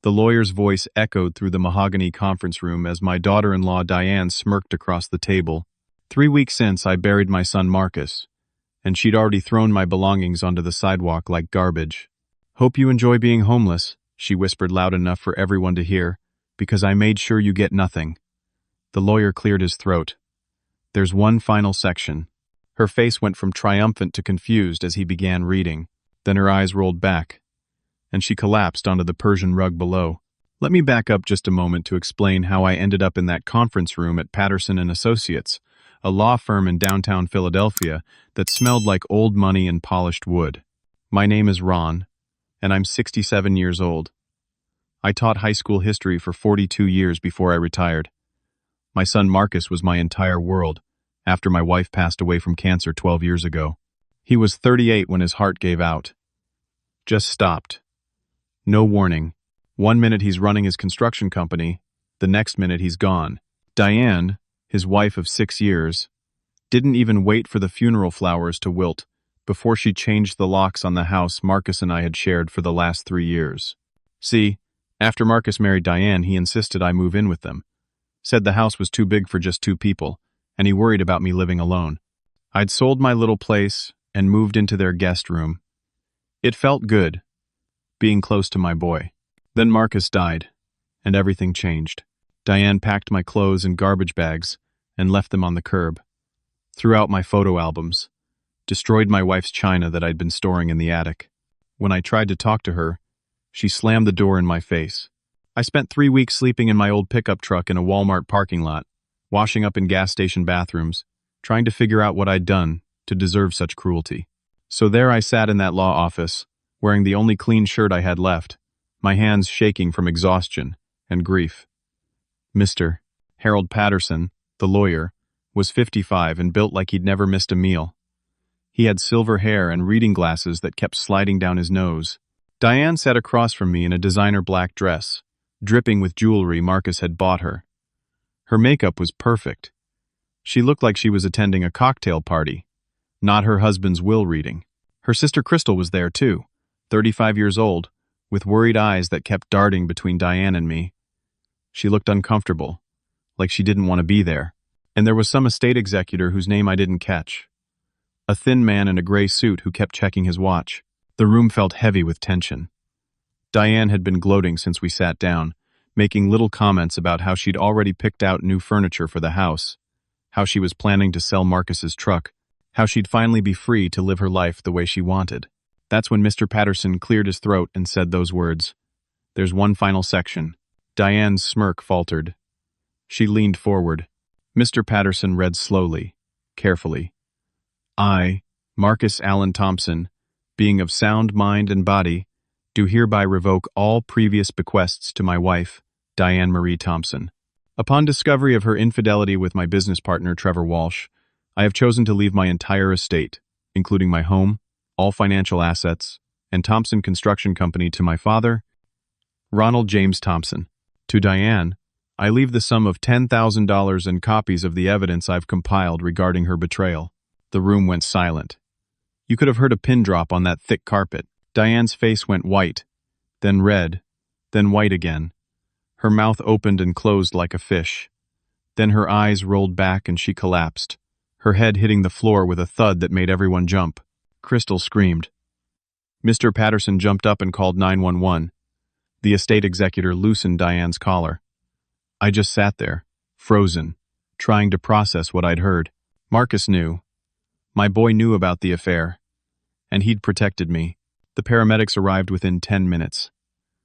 The lawyer's voice echoed through the mahogany conference room as my daughter-in-law Diane smirked across the table. 3 weeks since, I buried my son Marcus, and she'd already thrown my belongings onto the sidewalk like garbage. "Hope you enjoy being homeless," she whispered loud enough for everyone to hear, "because I made sure you get nothing." The lawyer cleared his throat. "There's one final section." Her face went from triumphant to confused as he began reading. Then her eyes rolled back, and she collapsed onto the Persian rug below. Let me back up just a moment to explain how I ended up in that conference room at Patterson & Associates, a law firm in downtown Philadelphia that smelled like old money and polished wood. My name is Ron, and I'm 67 years old. I taught high school history for 42 years before I retired. My son Marcus was my entire world after my wife passed away from cancer 12 years ago. He was 38 when his heart gave out. Just stopped. No warning. One minute he's running his construction company, the next minute he's gone. Diane, his wife of 6 years, didn't even wait for the funeral flowers to wilt before she changed the locks on the house Marcus and I had shared for the last 3 years. See, after Marcus married Diane, he insisted I move in with them. Said the house was too big for just 2 people, and he worried about me living alone. I'd sold my little place and moved into their guest room. It felt good, being close to my boy. Then Marcus died, and everything changed. Diane packed my clothes in garbage bags and left them on the curb. Threw out my photo albums. Destroyed my wife's china that I'd been storing in the attic. When I tried to talk to her, she slammed the door in my face. I spent 3 weeks sleeping in my old pickup truck in a Walmart parking lot, washing up in gas station bathrooms, trying to figure out what I'd done to deserve such cruelty. So there I sat in that law office, wearing the only clean shirt I had left, my hands shaking from exhaustion and grief. Mr. Harold Patterson, the lawyer, was 55 and built like he'd never missed a meal. He had silver hair and reading glasses that kept sliding down his nose. Diane sat across from me in a designer black dress, dripping with jewelry Marcus had bought her. Her makeup was perfect. She looked like she was attending a cocktail party, not her husband's will reading. Her sister Crystal was there too, 35 years old, with worried eyes that kept darting between Diane and me. She looked uncomfortable, like she didn't want to be there. And there was some estate executor whose name I didn't catch. A thin man in a gray suit who kept checking his watch. The room felt heavy with tension. Diane had been gloating since we sat down, making little comments about how she'd already picked out new furniture for the house, how she was planning to sell Marcus's truck, how she'd finally be free to live her life the way she wanted. That's when Mr. Patterson cleared his throat and said those words. "There's one final section." Diane's smirk faltered. She leaned forward. Mr. Patterson read slowly, carefully. "I, Marcus Allen Thompson, being of sound mind and body, do hereby revoke all previous bequests to my wife, Diane Marie Thompson. Upon discovery of her infidelity with my business partner, Trevor Walsh, I have chosen to leave my entire estate, including my home, all financial assets, and Thompson Construction Company to my father, Ronald James Thompson. To Diane, I leave the sum of $10,000 and copies of the evidence I've compiled regarding her betrayal." The room went silent. You could have heard a pin drop on that thick carpet. Diane's face went white, then red, then white again. Her mouth opened and closed like a fish. Then her eyes rolled back and she collapsed, her head hitting the floor with a thud that made everyone jump. Crystal screamed. Mr. Patterson jumped up and called 911. The estate executor loosened Diane's collar. I just sat there, frozen, trying to process what I'd heard. Marcus knew. My boy knew about the affair, and he'd protected me. The paramedics arrived within 10 minutes.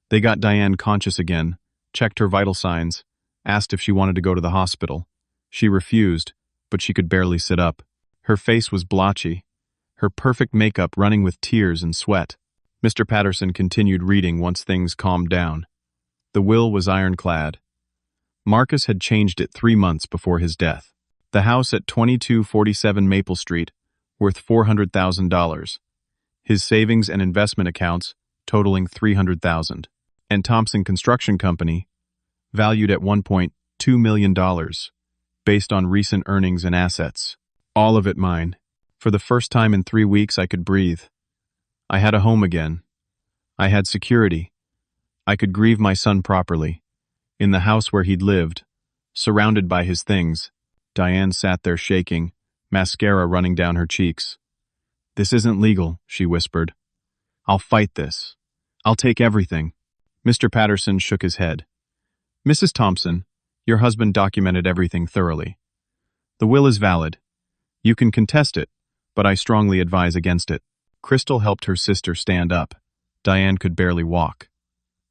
They got Diane conscious again, checked her vital signs, asked if she wanted to go to the hospital. She refused, but she could barely sit up. Her face was blotchy, her perfect makeup running with tears and sweat. Mr. Patterson continued reading once things calmed down. The will was ironclad. Marcus had changed it 3 months before his death. The house at 2247 Maple Street, worth $400,000. His savings and investment accounts totaling $300,000. And Thompson Construction Company, valued at $1.2 million, based on recent earnings and assets. All of it mine. For the first time in 3 weeks I could breathe. I had a home again. I had security. I could grieve my son properly. In the house where he'd lived, surrounded by his things, Diane sat there shaking, mascara running down her cheeks. "This isn't legal," she whispered. "I'll fight this. I'll take everything." Mr. Patterson shook his head. "Mrs. Thompson, your husband documented everything thoroughly. The will is valid. You can contest it, but I strongly advise against it." Crystal helped her sister stand up. Diane could barely walk.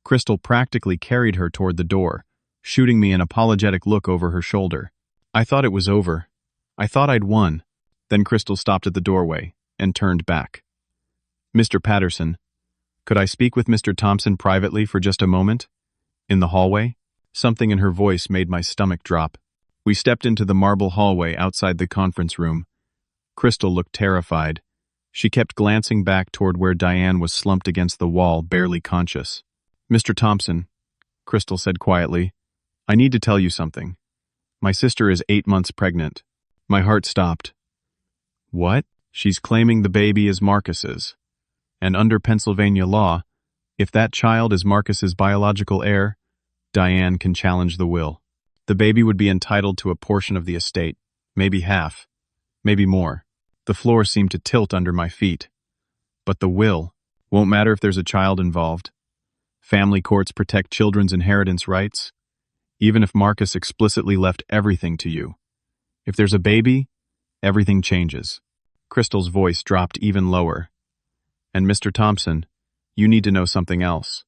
Crystal practically carried her toward the door, shooting me an apologetic look over her shoulder. I thought it was over. I thought I'd won. Then Crystal stopped at the doorway and turned back. "Mr. Patterson, could I speak with Mr. Thompson privately for just a moment?" In the hallway? Something in her voice made my stomach drop. We stepped into the marble hallway outside the conference room. Crystal looked terrified. She kept glancing back toward where Diane was slumped against the wall, barely conscious. "Mr. Thompson," Crystal said quietly, "I need to tell you something. My sister is 8 months pregnant." My heart stopped. "What?" "She's claiming the baby is Marcus's. And under Pennsylvania law, if that child is Marcus's biological heir, Diane can challenge the will. The baby would be entitled to a portion of the estate, maybe half, maybe more." The floor seemed to tilt under my feet. "But the will won't matter if there's a child involved. Family courts protect children's inheritance rights, even if Marcus explicitly left everything to you. If there's a baby, everything changes." Crystal's voice dropped even lower. "And Mr. Thompson, you need to know something else.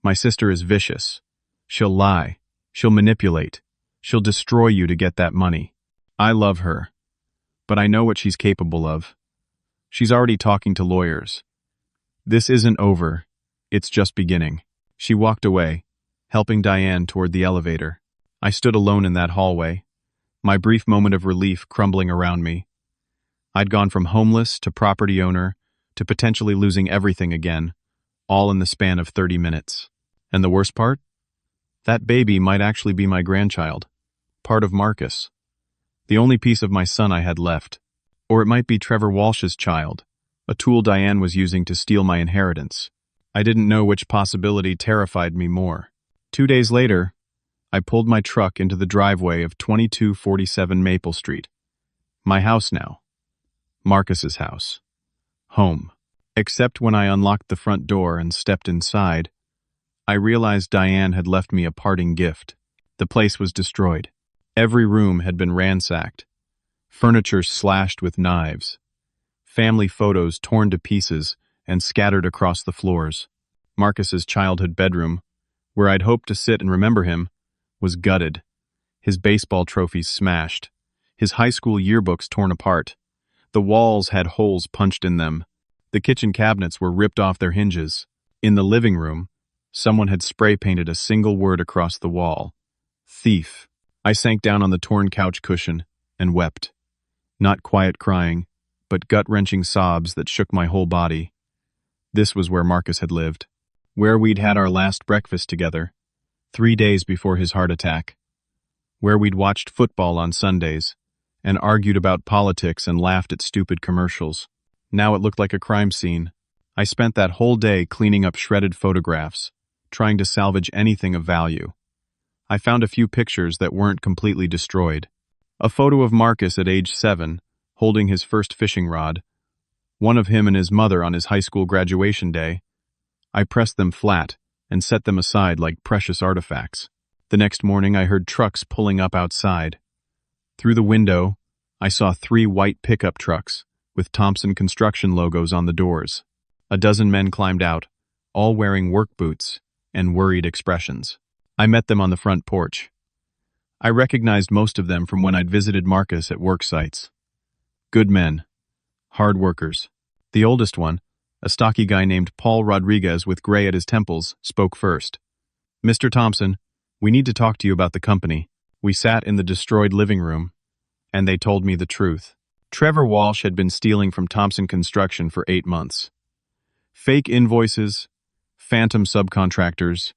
My sister is vicious. She'll lie. She'll manipulate. She'll destroy you to get that money. I love her, but I know what she's capable of. She's already talking to lawyers. This isn't over. It's just beginning." She walked away, helping Diane toward the elevator. I stood alone in that hallway, my brief moment of relief crumbling around me. I'd gone from homeless to property owner to potentially losing everything again, all in the span of 30 minutes. And the worst part? That baby might actually be my grandchild, part of Marcus. The only piece of my son I had left. Or it might be Trevor Walsh's child, a tool Diane was using to steal my inheritance. I didn't know which possibility terrified me more. 2 days later, I pulled my truck into the driveway of 2247 Maple Street. My house now. Marcus's house. Home. Except when I unlocked the front door and stepped inside, I realized Diane had left me a parting gift. The place was destroyed. Every room had been ransacked. Furniture slashed with knives. Family photos torn to pieces and scattered across the floors. Marcus's childhood bedroom, where I'd hoped to sit and remember him, was gutted. His baseball trophies smashed. His high school yearbooks torn apart. The walls had holes punched in them. The kitchen cabinets were ripped off their hinges. In the living room, someone had spray-painted a single word across the wall. Thief. I sank down on the torn couch cushion and wept. Not quiet crying, but gut-wrenching sobs that shook my whole body. This was where Marcus had lived. Where we'd had our last breakfast together, 3 days before his heart attack. Where we'd watched football on Sundays and argued about politics and laughed at stupid commercials. Now it looked like a crime scene. I spent that whole day cleaning up shredded photographs, trying to salvage anything of value. I found a few pictures that weren't completely destroyed. A photo of Marcus at age 7, holding his first fishing rod. One of him and his mother on his high school graduation day. I pressed them flat and set them aside like precious artifacts. The next morning I heard trucks pulling up outside. Through the window, I saw 3 white pickup trucks with Thompson Construction logos on the doors. A dozen men climbed out, all wearing work boots and worried expressions. I met them on the front porch. I recognized most of them from when I'd visited Marcus at work sites. Good men. Hard workers. The oldest one, a stocky guy named Paul Rodriguez with gray at his temples, spoke first. "Mr. Thompson, we need to talk to you about the company." We sat in the destroyed living room, and they told me the truth. Trevor Walsh had been stealing from Thompson Construction for 8 months. Fake invoices, phantom subcontractors,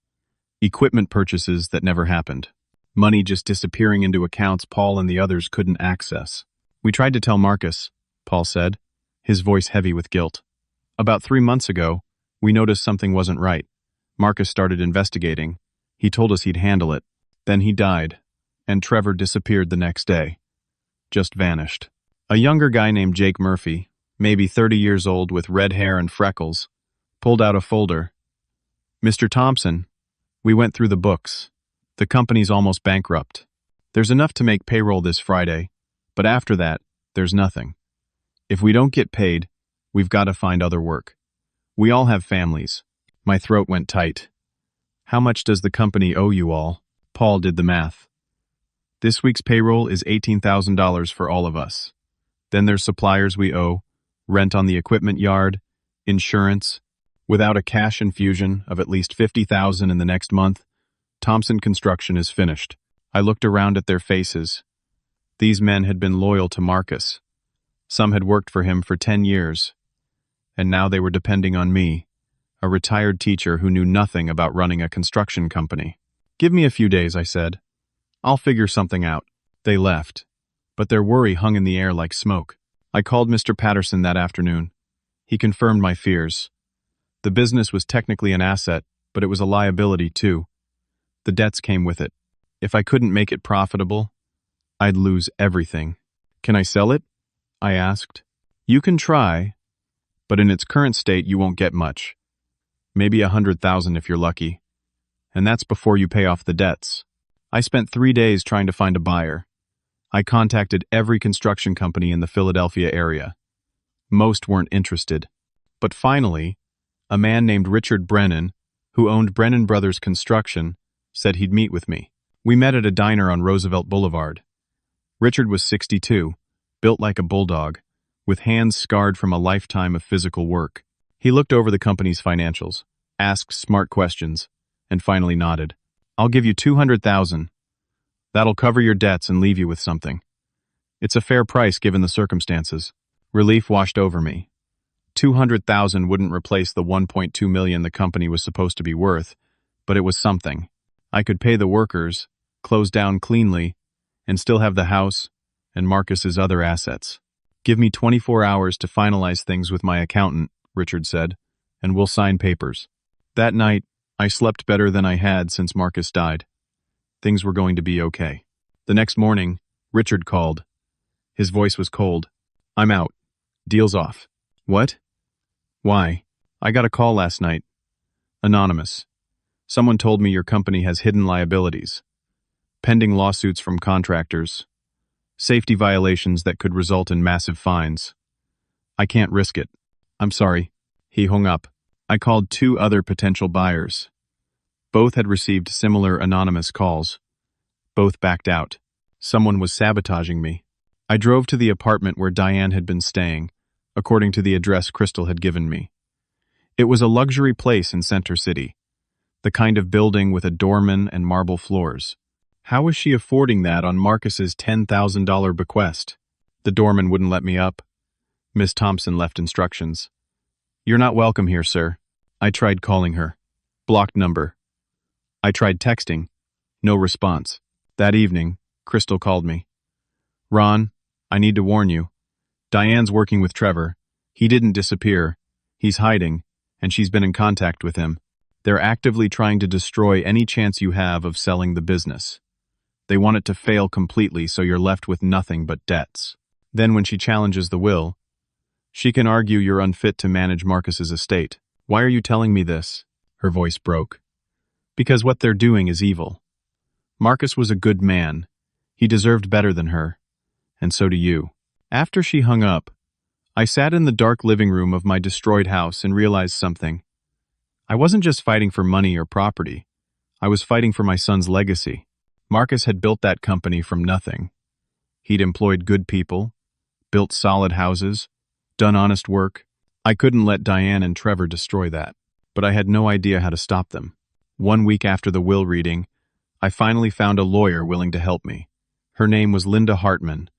equipment purchases that never happened. Money just disappearing into accounts Paul and the others couldn't access. "We tried to tell Marcus," Paul said, his voice heavy with guilt. "About 3 months ago, we noticed something wasn't right. Marcus started investigating. He told us he'd handle it. Then he died, and Trevor disappeared the next day. Just vanished. A younger guy named Jake Murphy, maybe 30 years old with red hair and freckles, pulled out a folder. "Mr. Thompson, we went through the books. The company's almost bankrupt. There's enough to make payroll this Friday, but after that, there's nothing. If we don't get paid, we've got to find other work. We all have families." My throat went tight. "How much does the company owe you all?" Paul did the math. "This week's payroll is $18,000 for all of us. Then there's suppliers we owe, rent on the equipment yard, insurance. Without a cash infusion of at least $50,000 in the next month, Thompson Construction is finished." I looked around at their faces. These men had been loyal to Marcus. Some had worked for him for 10 years. And now they were depending on me, a retired teacher who knew nothing about running a construction company. "Give me a few days," I said. "I'll figure something out." They left, but their worry hung in the air like smoke. I called Mr. Patterson that afternoon. He confirmed my fears. The business was technically an asset, but it was a liability too. The debts came with it. If I couldn't make it profitable, I'd lose everything. "Can I sell it?" I asked. "You can try, but in its current state you won't get much. Maybe $100,000 if you're lucky. And that's before you pay off the debts." I spent 3 days trying to find a buyer. I contacted every construction company in the Philadelphia area. Most weren't interested. But finally, a man named Richard Brennan, who owned Brennan Brothers Construction, said he'd meet with me. We met at a diner on Roosevelt Boulevard. Richard was 62, built like a bulldog, with hands scarred from a lifetime of physical work. He looked over the company's financials, asked smart questions, and finally nodded. "I'll give you $200,000. That'll cover your debts and leave you with something." It's a fair price given the circumstances. Relief washed over me. $200,000 wouldn't replace the $1.2 million the company was supposed to be worth, but it was something. I could pay the workers, close down cleanly, and still have the house and Marcus's other assets. "Give me 24 hours to finalize things with my accountant," Richard said, "and we'll sign papers." That night, I slept better than I had since Marcus died. Things were going to be okay. The next morning, Richard called. His voice was cold. "I'm out. Deal's off." "What?" "Why? I got a call last night. Anonymous. Someone told me your company has hidden liabilities. Pending lawsuits from contractors. Safety violations that could result in massive fines. I can't risk it. I'm sorry." He hung up. I called 2 other potential buyers. Both had received similar anonymous calls. Both backed out. Someone was sabotaging me. I drove to the apartment where Diane had been staying, according to the address Crystal had given me. It was a luxury place in Center City, the kind of building with a doorman and marble floors. How was she affording that on Marcus's $10,000 bequest? The doorman wouldn't let me up. Miss Thompson left instructions. "You're not welcome here, sir." I tried calling her. Blocked number. I tried texting. No response. That evening, Crystal called me. "Ron, I need to warn you. Diane's working with Trevor. He didn't disappear. He's hiding, and she's been in contact with him. They're actively trying to destroy any chance you have of selling the business. They want it to fail completely so you're left with nothing but debts. Then when she challenges the will, she can argue you're unfit to manage Marcus's estate." "Why are you telling me this?" Her voice broke. "Because what they're doing is evil. Marcus was a good man. He deserved better than her. And so do you." After she hung up, I sat in the dark living room of my destroyed house and realized something. I wasn't just fighting for money or property. I was fighting for my son's legacy. Marcus had built that company from nothing. He'd employed good people, built solid houses, done honest work. I couldn't let Diane and Trevor destroy that, but I had no idea how to stop them. 1 week after the will reading, I finally found a lawyer willing to help me. Her name was Linda Hartman,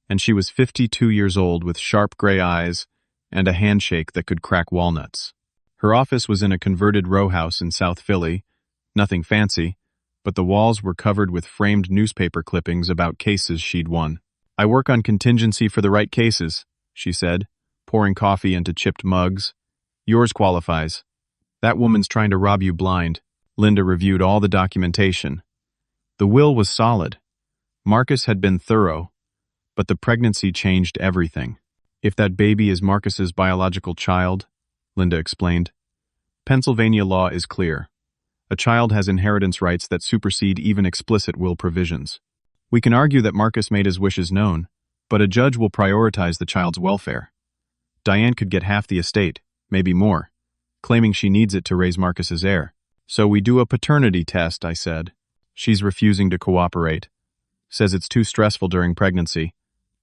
and she was 52 years old with sharp gray eyes and a handshake that could crack walnuts. Her office was in a converted row house in South Philly, nothing fancy, but the walls were covered with framed newspaper clippings about cases she'd won. "I work on contingency for the right cases," she said, pouring coffee into chipped mugs. "Yours qualifies." That woman's trying to rob you blind. Linda reviewed all the documentation. The will was solid. Marcus had been thorough, but the pregnancy changed everything. If that baby is Marcus's biological child, Linda explained, Pennsylvania law is clear. A child has inheritance rights that supersede even explicit will provisions. We can argue that Marcus made his wishes known, but a judge will prioritize the child's welfare. Diane could get half the estate, maybe more, claiming she needs it to raise Marcus's heir. So we do a paternity test, I said. She's refusing to cooperate. Says it's too stressful during pregnancy.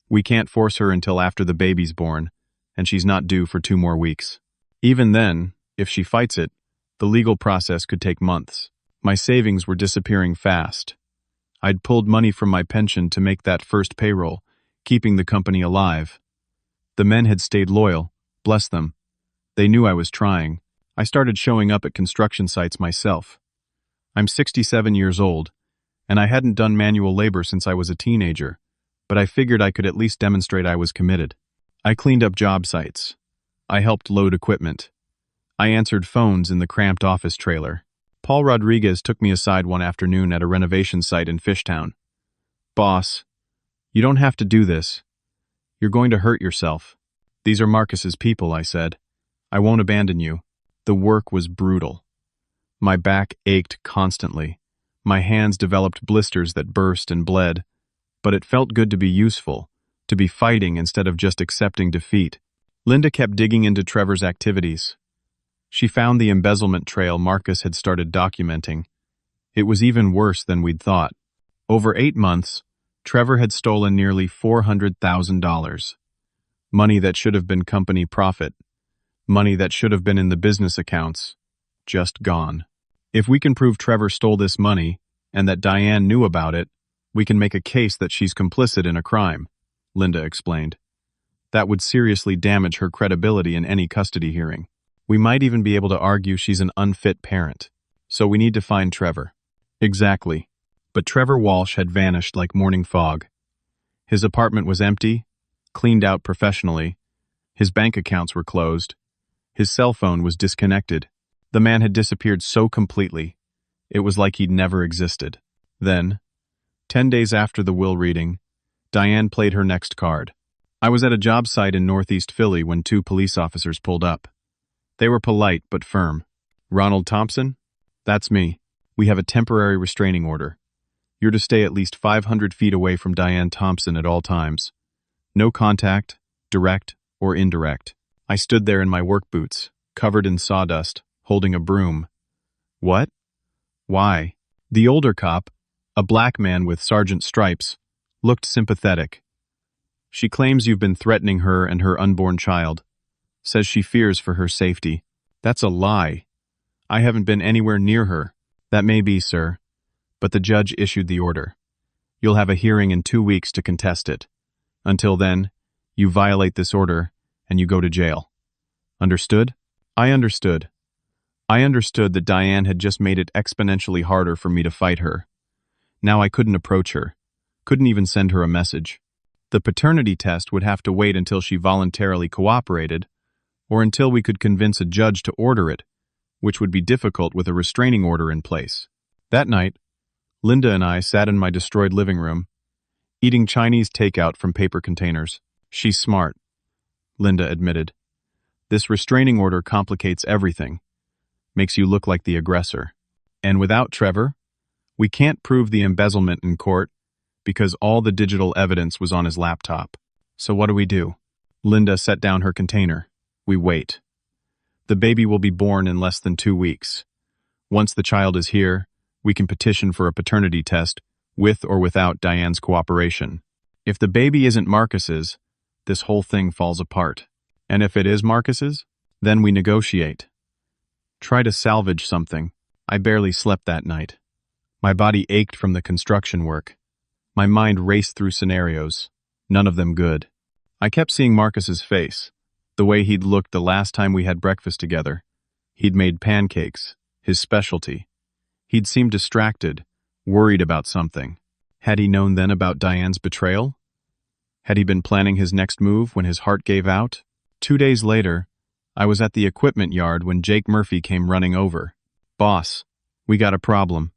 We can't force her until after the baby's born, and she's not due for 2 more weeks. Even then, if she fights it, the legal process could take months. My savings were disappearing fast. I'd pulled money from my pension to make that first payroll, keeping the company alive. The men had stayed loyal, bless them. They knew I was trying. I started showing up at construction sites myself. I'm 67 years old, and I hadn't done manual labor since I was a teenager, but I figured I could at least demonstrate I was committed. I cleaned up job sites. I helped load equipment. I answered phones in the cramped office trailer. Paul Rodriguez took me aside one afternoon at a renovation site in Fishtown. Boss, you don't have to do this. You're going to hurt yourself. These are Marcus's people, I said. I won't abandon you. The work was brutal. My back ached constantly. My hands developed blisters that burst and bled, but it felt good to be useful, to be fighting instead of just accepting defeat. Linda kept digging into Trevor's activities. She found the embezzlement trail Marcus had started documenting. It was even worse than we'd thought. Over 8 months, Trevor had stolen nearly $400,000. Money that should have been company profit. Money that should have been in the business accounts. Just gone. If we can prove Trevor stole this money, and that Diane knew about it, we can make a case that she's complicit in a crime, Linda explained. That would seriously damage her credibility in any custody hearing. We might even be able to argue she's an unfit parent. So we need to find Trevor. Exactly. But Trevor Walsh had vanished like morning fog. His apartment was empty, cleaned out professionally. His bank accounts were closed. His cell phone was disconnected. The man had disappeared so completely, it was like he'd never existed. Then, 10 days after the will reading, Diane played her next card. I was at a job site in Northeast Philly when 2 police officers pulled up. They were polite but firm. Ronald Thompson? That's me. We have a temporary restraining order. You're to stay at least 500 feet away from Diane Thompson at all times. No contact, direct or indirect. I stood there in my work boots, covered in sawdust, holding a broom. What? Why? The older cop, a black man with sergeant stripes, looked sympathetic. She claims you've been threatening her and her unborn child. Says she fears for her safety. That's a lie. I haven't been anywhere near her. That may be, sir, but the judge issued the order. You'll have a hearing in 2 weeks to contest it. Until then, you violate this order and you go to jail. Understood? I understood. I understood that Diane had just made it exponentially harder for me to fight her. Now I couldn't approach her, couldn't even send her a message. The paternity test would have to wait until she voluntarily cooperated, or until we could convince a judge to order it, which would be difficult with a restraining order in place. That night, Linda and I sat in my destroyed living room, eating Chinese takeout from paper containers. She's smart, Linda admitted. This restraining order complicates everything, makes you look like the aggressor. And without Trevor, we can't prove the embezzlement in court because all the digital evidence was on his laptop. So what do we do? Linda set down her container. We wait. The baby will be born in less than 2 weeks. Once the child is here, we can petition for a paternity test with or without Diane's cooperation. If the baby isn't Marcus's, this whole thing falls apart. And if it is Marcus's, then we negotiate. Try to salvage something. I barely slept that night. My body ached from the construction work. My mind raced through scenarios, none of them good. I kept seeing Marcus's face, the way he'd looked the last time we had breakfast together. He'd made pancakes, his specialty. He'd seemed distracted, worried about something. Had he known then about Diane's betrayal? Had he been planning his next move when his heart gave out? 2 days later, I was at the equipment yard when Jake Murphy came running over. "Boss, we got a problem.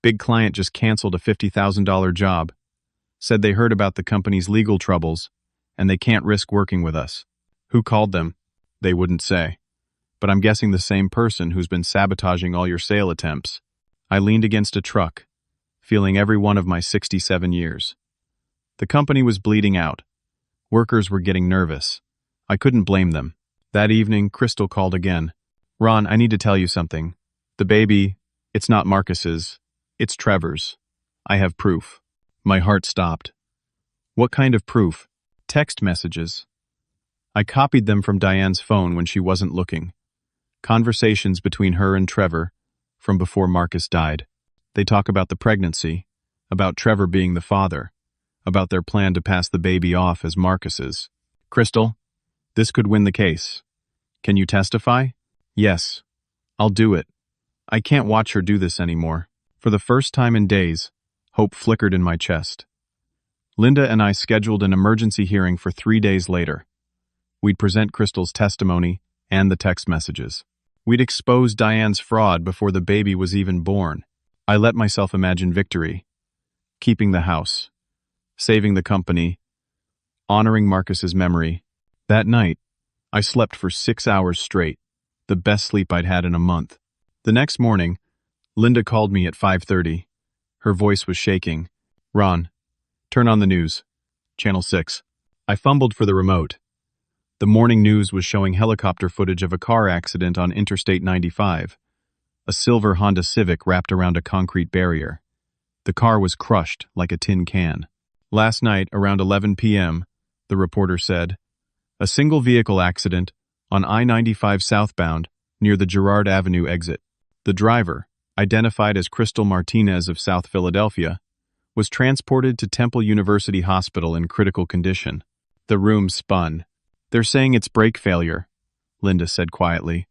Big client just canceled a $50,000 job. Said they heard about the company's legal troubles, and they can't risk working with us." "Who called them?" "They wouldn't say. But I'm guessing the same person who's been sabotaging all your sale attempts." I leaned against a truck, feeling every one of my 67 years. The company was bleeding out. Workers were getting nervous. I couldn't blame them. That evening, Crystal called again. "Ron, I need to tell you something. The baby, it's not Marcus's. It's Trevor's. I have proof." My heart stopped. "What kind of proof?" "Text messages. I copied them from Diane's phone when she wasn't looking. Conversations between her and Trevor from before Marcus died. They talk about the pregnancy, about Trevor being the father, about their plan to pass the baby off as Marcus's." "Crystal, this could win the case. Can you testify?" "Yes. I'll do it. I can't watch her do this anymore." For the first time in days, hope flickered in my chest. Linda and I scheduled an emergency hearing for 3 days later. We'd present Crystal's testimony and the text messages. We'd expose Diane's fraud before the baby was even born. I let myself imagine victory. Keeping the house. Saving the company. Honoring Marcus's memory. That night, I slept for 6 hours straight, the best sleep I'd had in a month. The next morning, Linda called me at 5:30. Her voice was shaking. "Ron, turn on the news. Channel 6. I fumbled for the remote. The morning news was showing helicopter footage of a car accident on Interstate 95. A silver Honda Civic wrapped around a concrete barrier. The car was crushed like a tin can. "Last night, around 11 p.m., the reporter said, a single vehicle accident on I-95 southbound near the Girard Avenue exit. The driver, identified as Crystal Martinez of South Philadelphia, was transported to Temple University Hospital in critical condition." The room spun. "They're saying it's brake failure," Linda said quietly.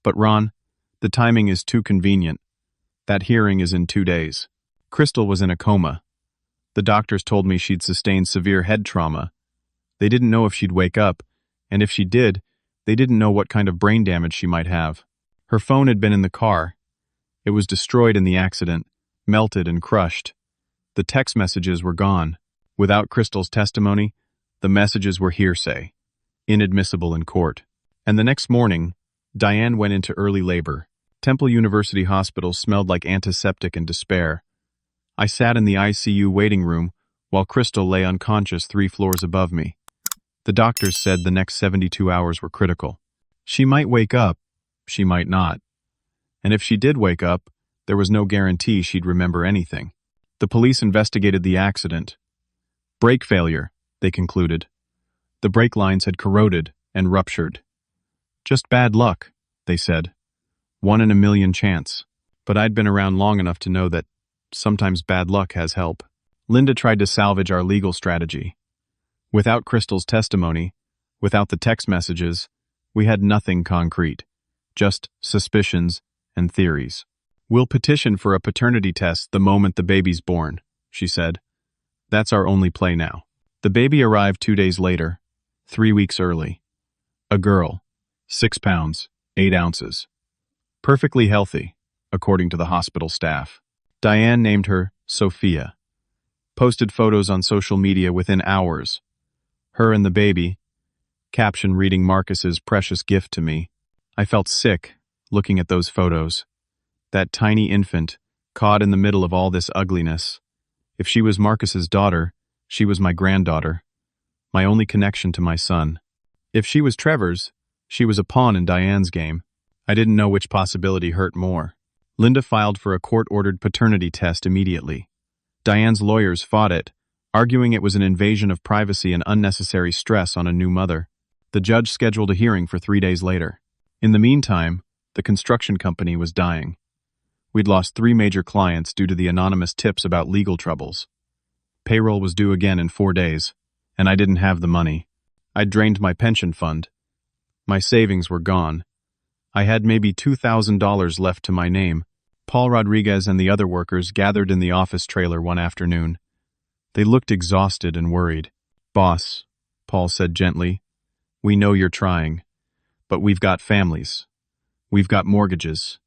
"But Ron, the timing is too convenient. That hearing is in 2 days. Crystal was in a coma. The doctors told me she'd sustained severe head trauma. They didn't know if she'd wake up, and if she did, they didn't know what kind of brain damage she might have. Her phone had been in the car. It was destroyed in the accident, melted and crushed. The text messages were gone. Without Crystal's testimony, the messages were hearsay, inadmissible in court." And the next morning, Diane went into early labor. Temple University Hospital smelled like antiseptic and despair. I sat in the ICU waiting room while Crystal lay unconscious 3 floors above me. The doctors said the next 72 hours were critical. She might wake up, she might not. And if she did wake up, there was no guarantee she'd remember anything. The police investigated the accident. Brake failure, they concluded. The brake lines had corroded and ruptured. Just bad luck, they said. 1 in a million chance. But I'd been around long enough to know that sometimes bad luck has help. Linda tried to salvage our legal strategy. Without Crystal's testimony, without the text messages, we had nothing concrete. Just suspicions and theories. "We'll petition for a paternity test the moment the baby's born," she said. "That's our only play now." The baby arrived 2 days later, 3 weeks early. A girl, 6 pounds, 8 ounces. Perfectly healthy, according to the hospital staff. Diane named her Sophia. Posted photos on social media within hours. Her and the baby. Caption reading Marcus's precious gift to me. I felt sick looking at those photos. That tiny infant, caught in the middle of all this ugliness. If she was Marcus's daughter, she was my granddaughter. My only connection to my son. If she was Trevor's, she was a pawn in Diane's game. I didn't know which possibility hurt more. Linda filed for a court-ordered paternity test immediately. Diane's lawyers fought it, arguing it was an invasion of privacy and unnecessary stress on a new mother. The judge scheduled a hearing for 3 days later. In the meantime, the construction company was dying. We'd lost 3 major clients due to the anonymous tips about legal troubles. Payroll was due again in 4 days, and I didn't have the money. I'd drained my pension fund. My savings were gone. I had maybe $2,000 left to my name. Paul Rodriguez and the other workers gathered in the office trailer one afternoon. They looked exhausted and worried. "Boss," Paul said gently, "we know you're trying. But we've got families. We've got mortgages.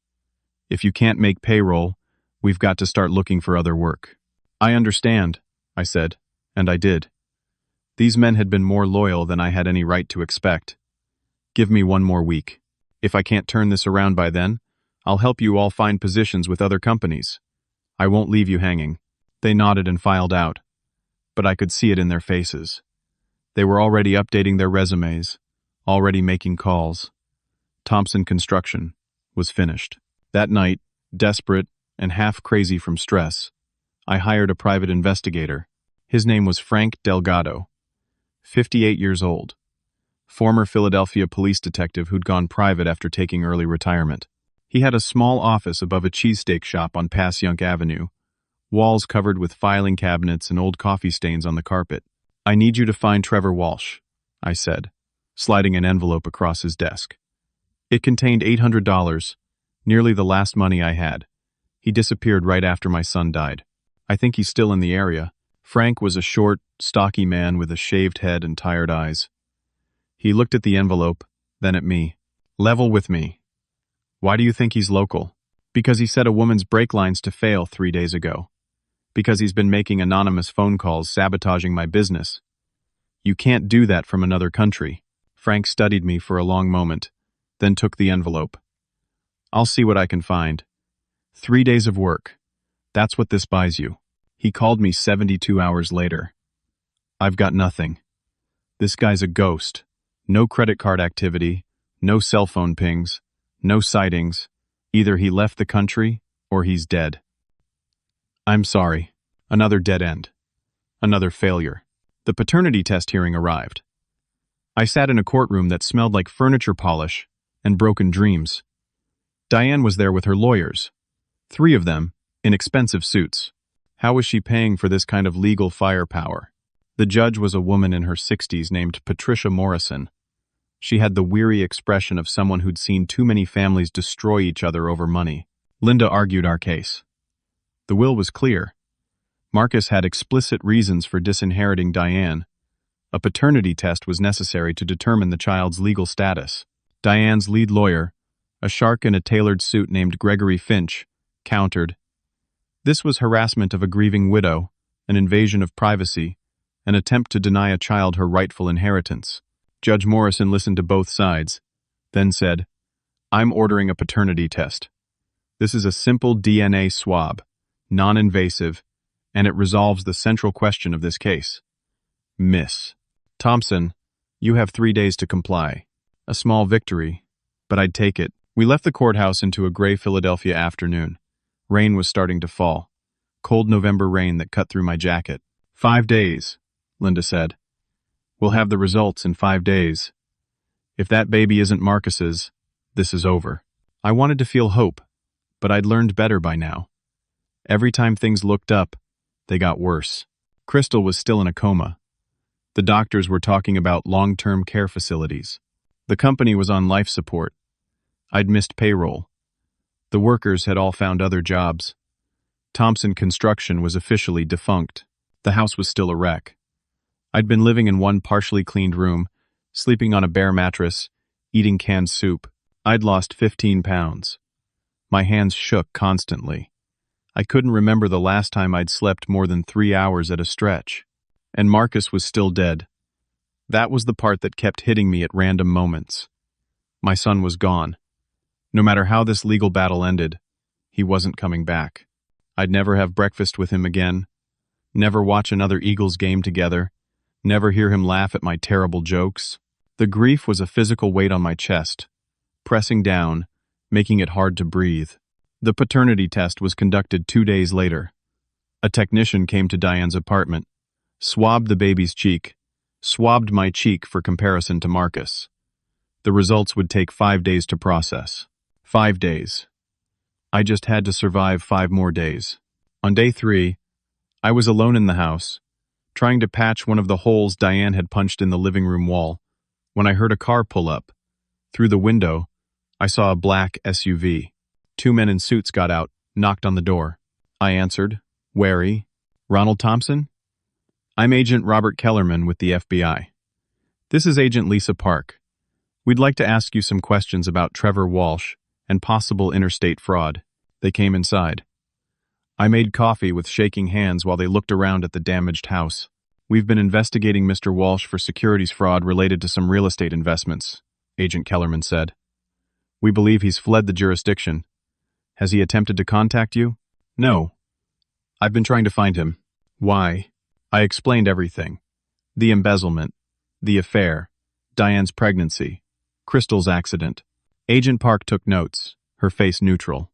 If you can't make payroll, we've got to start looking for other work." "I understand," I said, and I did. These men had been more loyal than I had any right to expect. "Give me 1 more week. If I can't turn this around by then, I'll help you all find positions with other companies. I won't leave you hanging." They nodded and filed out, but I could see it in their faces. They were already updating their resumes, already making calls. Thompson Construction was finished. That night, desperate and half crazy from stress, I hired a private investigator. His name was Frank Delgado, 58 years old, former Philadelphia police detective who'd gone private after taking early retirement. He had a small office above a cheesesteak shop on Passyunk Avenue, walls covered with filing cabinets and old coffee stains on the carpet. "I need you to find Trevor Walsh," I said, sliding an envelope across his desk. It contained $800, nearly the last money I had. He disappeared right after my son died. I think he's still in the area. Frank was a short, stocky man with a shaved head and tired eyes. He looked at the envelope, then at me. "Level with me. Why do you think he's local?" "Because he set a woman's brake lines to fail 3 days ago. Because he's been making anonymous phone calls sabotaging my business." "You can't do that from another country." Frank studied me for a long moment, then took the envelope. "I'll see what I can find. 3 days of work. That's what this buys you." He called me 72 hours later. "I've got nothing. This guy's a ghost. No credit card activity, no cell phone pings, no sightings. Either he left the country or he's dead." I'm sorry. Another dead end. Another failure. The paternity test hearing arrived. I sat in a courtroom that smelled like furniture polish and broken dreams. Diane was there with her lawyers. 3 of them, in expensive suits. How was she paying for this kind of legal firepower? The judge was a woman in her 60s named Patricia Morrison. She had the weary expression of someone who'd seen too many families destroy each other over money. Linda argued our case. The will was clear. Marcus had explicit reasons for disinheriting Diane. A paternity test was necessary to determine the child's legal status. Diane's lead lawyer, a shark in a tailored suit named Gregory Finch, countered. This was harassment of a grieving widow, an invasion of privacy, an attempt to deny a child her rightful inheritance. Judge Morrison listened to both sides, then said, "I'm ordering a paternity test. This is a simple DNA swab, non-invasive, and it resolves the central question of this case. Miss Thompson, you have 3 days to comply." A small victory, but I'd take it. We left the courthouse into a gray Philadelphia afternoon. Rain was starting to fall. Cold November rain that cut through my jacket. 5 days, Linda said. "We'll have the results in 5 days. If that baby isn't Marcus's, this is over." I wanted to feel hope, but I'd learned better by now. Every time things looked up, they got worse. Crystal was still in a coma. The doctors were talking about long-term care facilities. The company was on life support. I'd missed payroll. The workers had all found other jobs. Thompson Construction was officially defunct. The house was still a wreck. I'd been living in one partially cleaned room, sleeping on a bare mattress, eating canned soup. I'd lost 15 pounds. My hands shook constantly. I couldn't remember the last time I'd slept more than 3 hours at a stretch. And Marcus was still dead. That was the part that kept hitting me at random moments. My son was gone. No matter how this legal battle ended, he wasn't coming back. I'd never have breakfast with him again, never watch another Eagles game together, never hear him laugh at my terrible jokes. The grief was a physical weight on my chest, pressing down, making it hard to breathe. The paternity test was conducted 2 days later. A technician came to Diane's apartment, swabbed the baby's cheek, swabbed my cheek for comparison to Marcus. The results would take 5 days to process. 5 days. I just had to survive 5 more days. On day 3, I was alone in the house, trying to patch one of the holes Diane had punched in the living room wall, when I heard a car pull up. Through the window, I saw a black SUV. 2 men in suits got out, knocked on the door. I answered, wary. "Ronald Thompson? I'm Agent Robert Kellerman with the FBI. This is Agent Lisa Park. We'd like to ask you some questions about Trevor Walsh and possible interstate fraud. They came inside. I made coffee with shaking hands while they looked around at the damaged house. We've been investigating Mr. Walsh for securities fraud related to some real estate investments, Agent Kellerman said. We believe he's fled the jurisdiction. Has he attempted to contact you? No. I've been trying to find him. Why? I explained everything. The embezzlement, the affair, Diane's pregnancy, Crystal's accident. Agent Park took notes, her face neutral.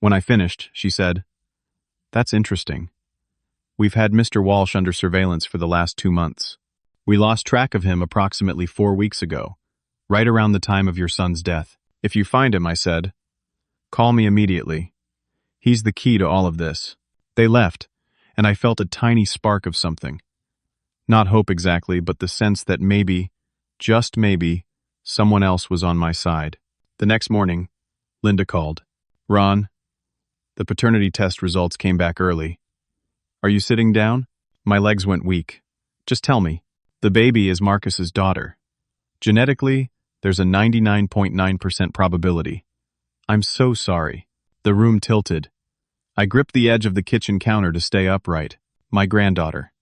When I finished, she said, "That's interesting. We've had Mr. Walsh under surveillance for the last 2 months. We lost track of him approximately 4 weeks ago, right around the time of your son's death. If you find him," I said, "call me immediately. He's the key to all of this." They left, and I felt a tiny spark of something. Not hope exactly, but the sense that maybe, just maybe, someone else was on my side. The next morning, Linda called. "Ron, the paternity test results came back early. Are you sitting down?" My legs went weak. "Just tell me." "The baby is Marcus's daughter. Genetically, there's a 99.9% probability." "I'm so sorry." The room tilted. I gripped the edge of the kitchen counter to stay upright. My granddaughter.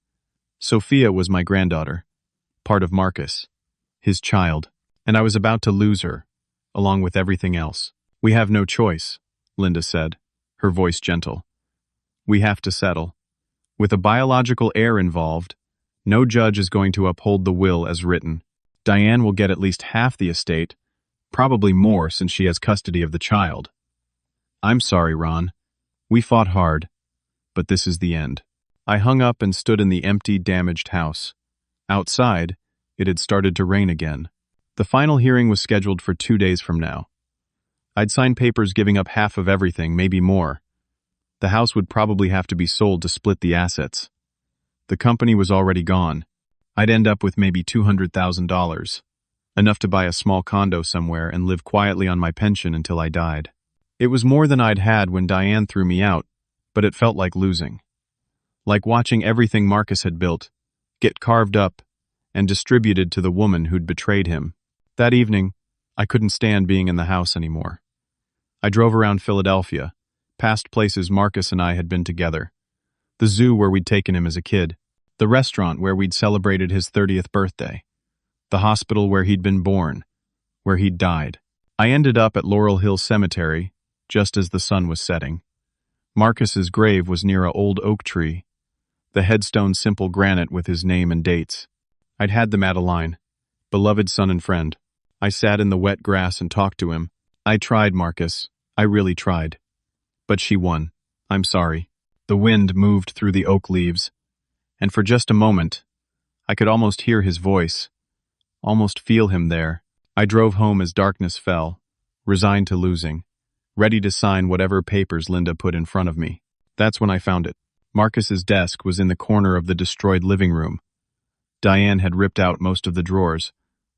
Sophia was my granddaughter, part of Marcus, his child, and I was about to lose her, along with everything else. "We have no choice," Linda said, her voice gentle. "We have to settle. With a biological heir involved, no judge is going to uphold the will as written. Diane will get at least half the estate, probably more since she has custody of the child." "I'm sorry, Ron. We fought hard, but this is the end." I hung up and stood in the empty, damaged house. Outside, it had started to rain again. The final hearing was scheduled for 2 days from now. I'd signed papers giving up half of everything, maybe more. The house would probably have to be sold to split the assets. The company was already gone. I'd end up with maybe $200,000, enough to buy a small condo somewhere and live quietly on my pension until I died. It was more than I'd had when Diane threw me out, but it felt like losing. Like watching everything Marcus had built get carved up and distributed to the woman who'd betrayed him. That evening, I couldn't stand being in the house anymore. I drove around Philadelphia, past places Marcus and I had been together. The zoo where we'd taken him as a kid, the restaurant where we'd celebrated his 30th birthday, the hospital where he'd been born, where he'd died. I ended up at Laurel Hill Cemetery, just as the sun was setting. Marcus's grave was near an old oak tree, the headstone simple granite with his name and dates. I'd had the Madeline, beloved son and friend. I sat in the wet grass and talked to him. "I tried, Marcus. I really tried. But she won. I'm sorry." The wind moved through the oak leaves, and for just a moment, I could almost hear his voice, almost feel him there. I drove home as darkness fell, resigned to losing, ready to sign whatever papers Linda put in front of me. That's when I found it. Marcus's desk was in the corner of the destroyed living room. Diane had ripped out most of the drawers,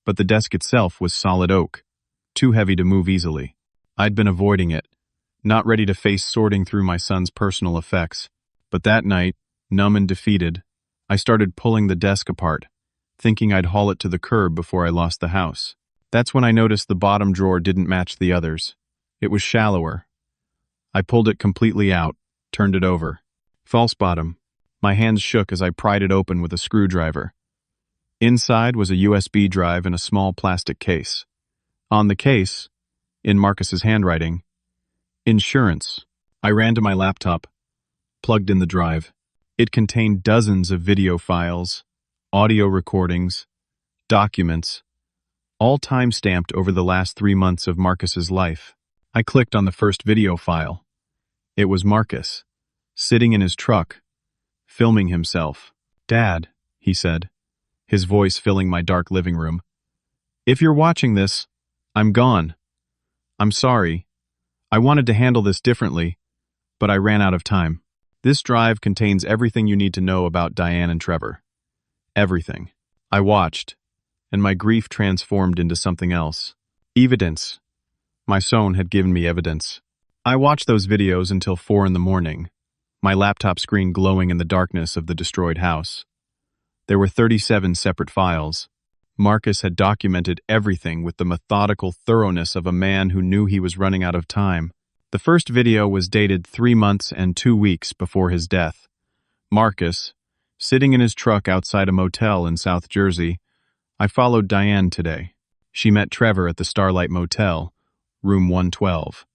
but the desk itself was solid oak, too heavy to move easily. I'd been avoiding it, not ready to face sorting through my son's personal effects. But that night, numb and defeated, I started pulling the desk apart, thinking I'd haul it to the curb before I lost the house. That's when I noticed the bottom drawer didn't match the others. It was shallower. I pulled it completely out, turned it over. False bottom. My hands shook as I pried it open with a screwdriver. Inside was a USB drive in a small plastic case. On the case, in Marcus's handwriting, "Insurance." I ran to my laptop, plugged in the drive. It contained dozens of video files, audio recordings, documents, all time-stamped over the last 3 months of Marcus's life. I clicked on the first video file. It was Marcus, sitting in his truck, filming himself. "Dad," he said, his voice filling my dark living room. "If you're watching this, I'm gone. I'm sorry. I wanted to handle this differently, but I ran out of time." This drive contains everything you need to know about Diane and Trevor. Everything. I watched, and my grief transformed into something else. Evidence. My son had given me evidence. I watched those videos until 4 in the morning, my laptop screen glowing in the darkness of the destroyed house. There were 37 separate files. Marcus had documented everything with the methodical thoroughness of a man who knew he was running out of time. The first video was dated 3 months and 2 weeks before his death. Marcus, sitting in his truck outside a motel in South Jersey. I followed Diane today. She met Trevor at the Starlight Motel, room 112.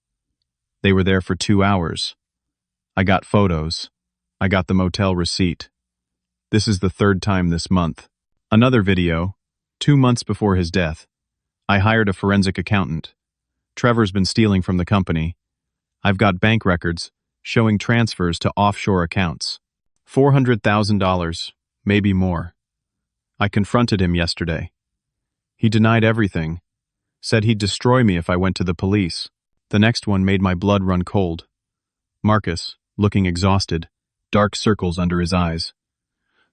They were there for 2 hours. I got photos. I got the motel receipt. This is the 3rd time this month. Another video, 2 months before his death. I hired a forensic accountant. Trevor's been stealing from the company. I've got bank records showing transfers to offshore accounts. $400,000, maybe more. I confronted him yesterday. He denied everything, said he'd destroy me if I went to the police. The next one made my blood run cold. Marcus, looking exhausted, dark circles under his eyes.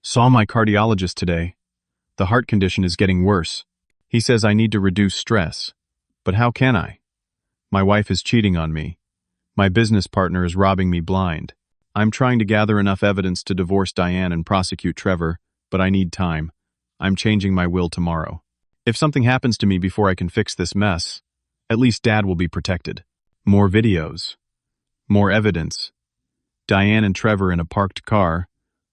Saw my cardiologist today. The heart condition is getting worse. He says I need to reduce stress. But how can I? My wife is cheating on me. My business partner is robbing me blind. I'm trying to gather enough evidence to divorce Diane and prosecute Trevor, but I need time. I'm changing my will tomorrow. If something happens to me before I can fix this mess, at least Dad will be protected. More videos. More evidence. Diane and Trevor in a parked car,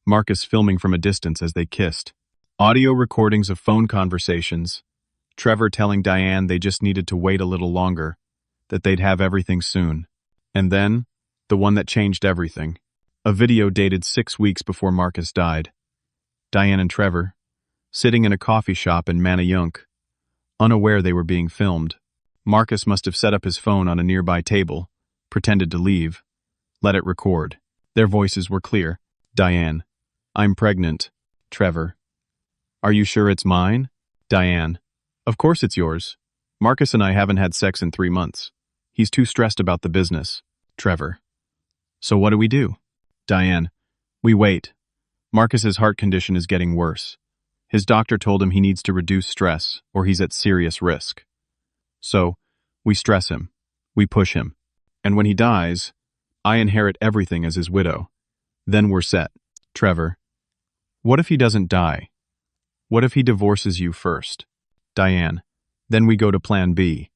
Marcus filming from a distance as they kissed. Audio recordings of phone conversations. Trevor telling Diane they just needed to wait a little longer, that they'd have everything soon. And then, the one that changed everything. A video dated 6 weeks before Marcus died. Diane and Trevor, sitting in a coffee shop in Manayunk, unaware they were being filmed. Marcus must have set up his phone on a nearby table, pretended to leave, let it record. Their voices were clear. Diane, I'm pregnant. Trevor, are you sure it's mine? Diane, of course it's yours. Marcus and I haven't had sex in 3 months. He's too stressed about the business. Trevor, so what do we do? Diane, we wait. Marcus's heart condition is getting worse. His doctor told him he needs to reduce stress or he's at serious risk. So, we stress him. We push him. And when he dies, I inherit everything as his widow. Then we're set. Trevor, what if he doesn't die? What if he divorces you first? Diane, then we go to plan B.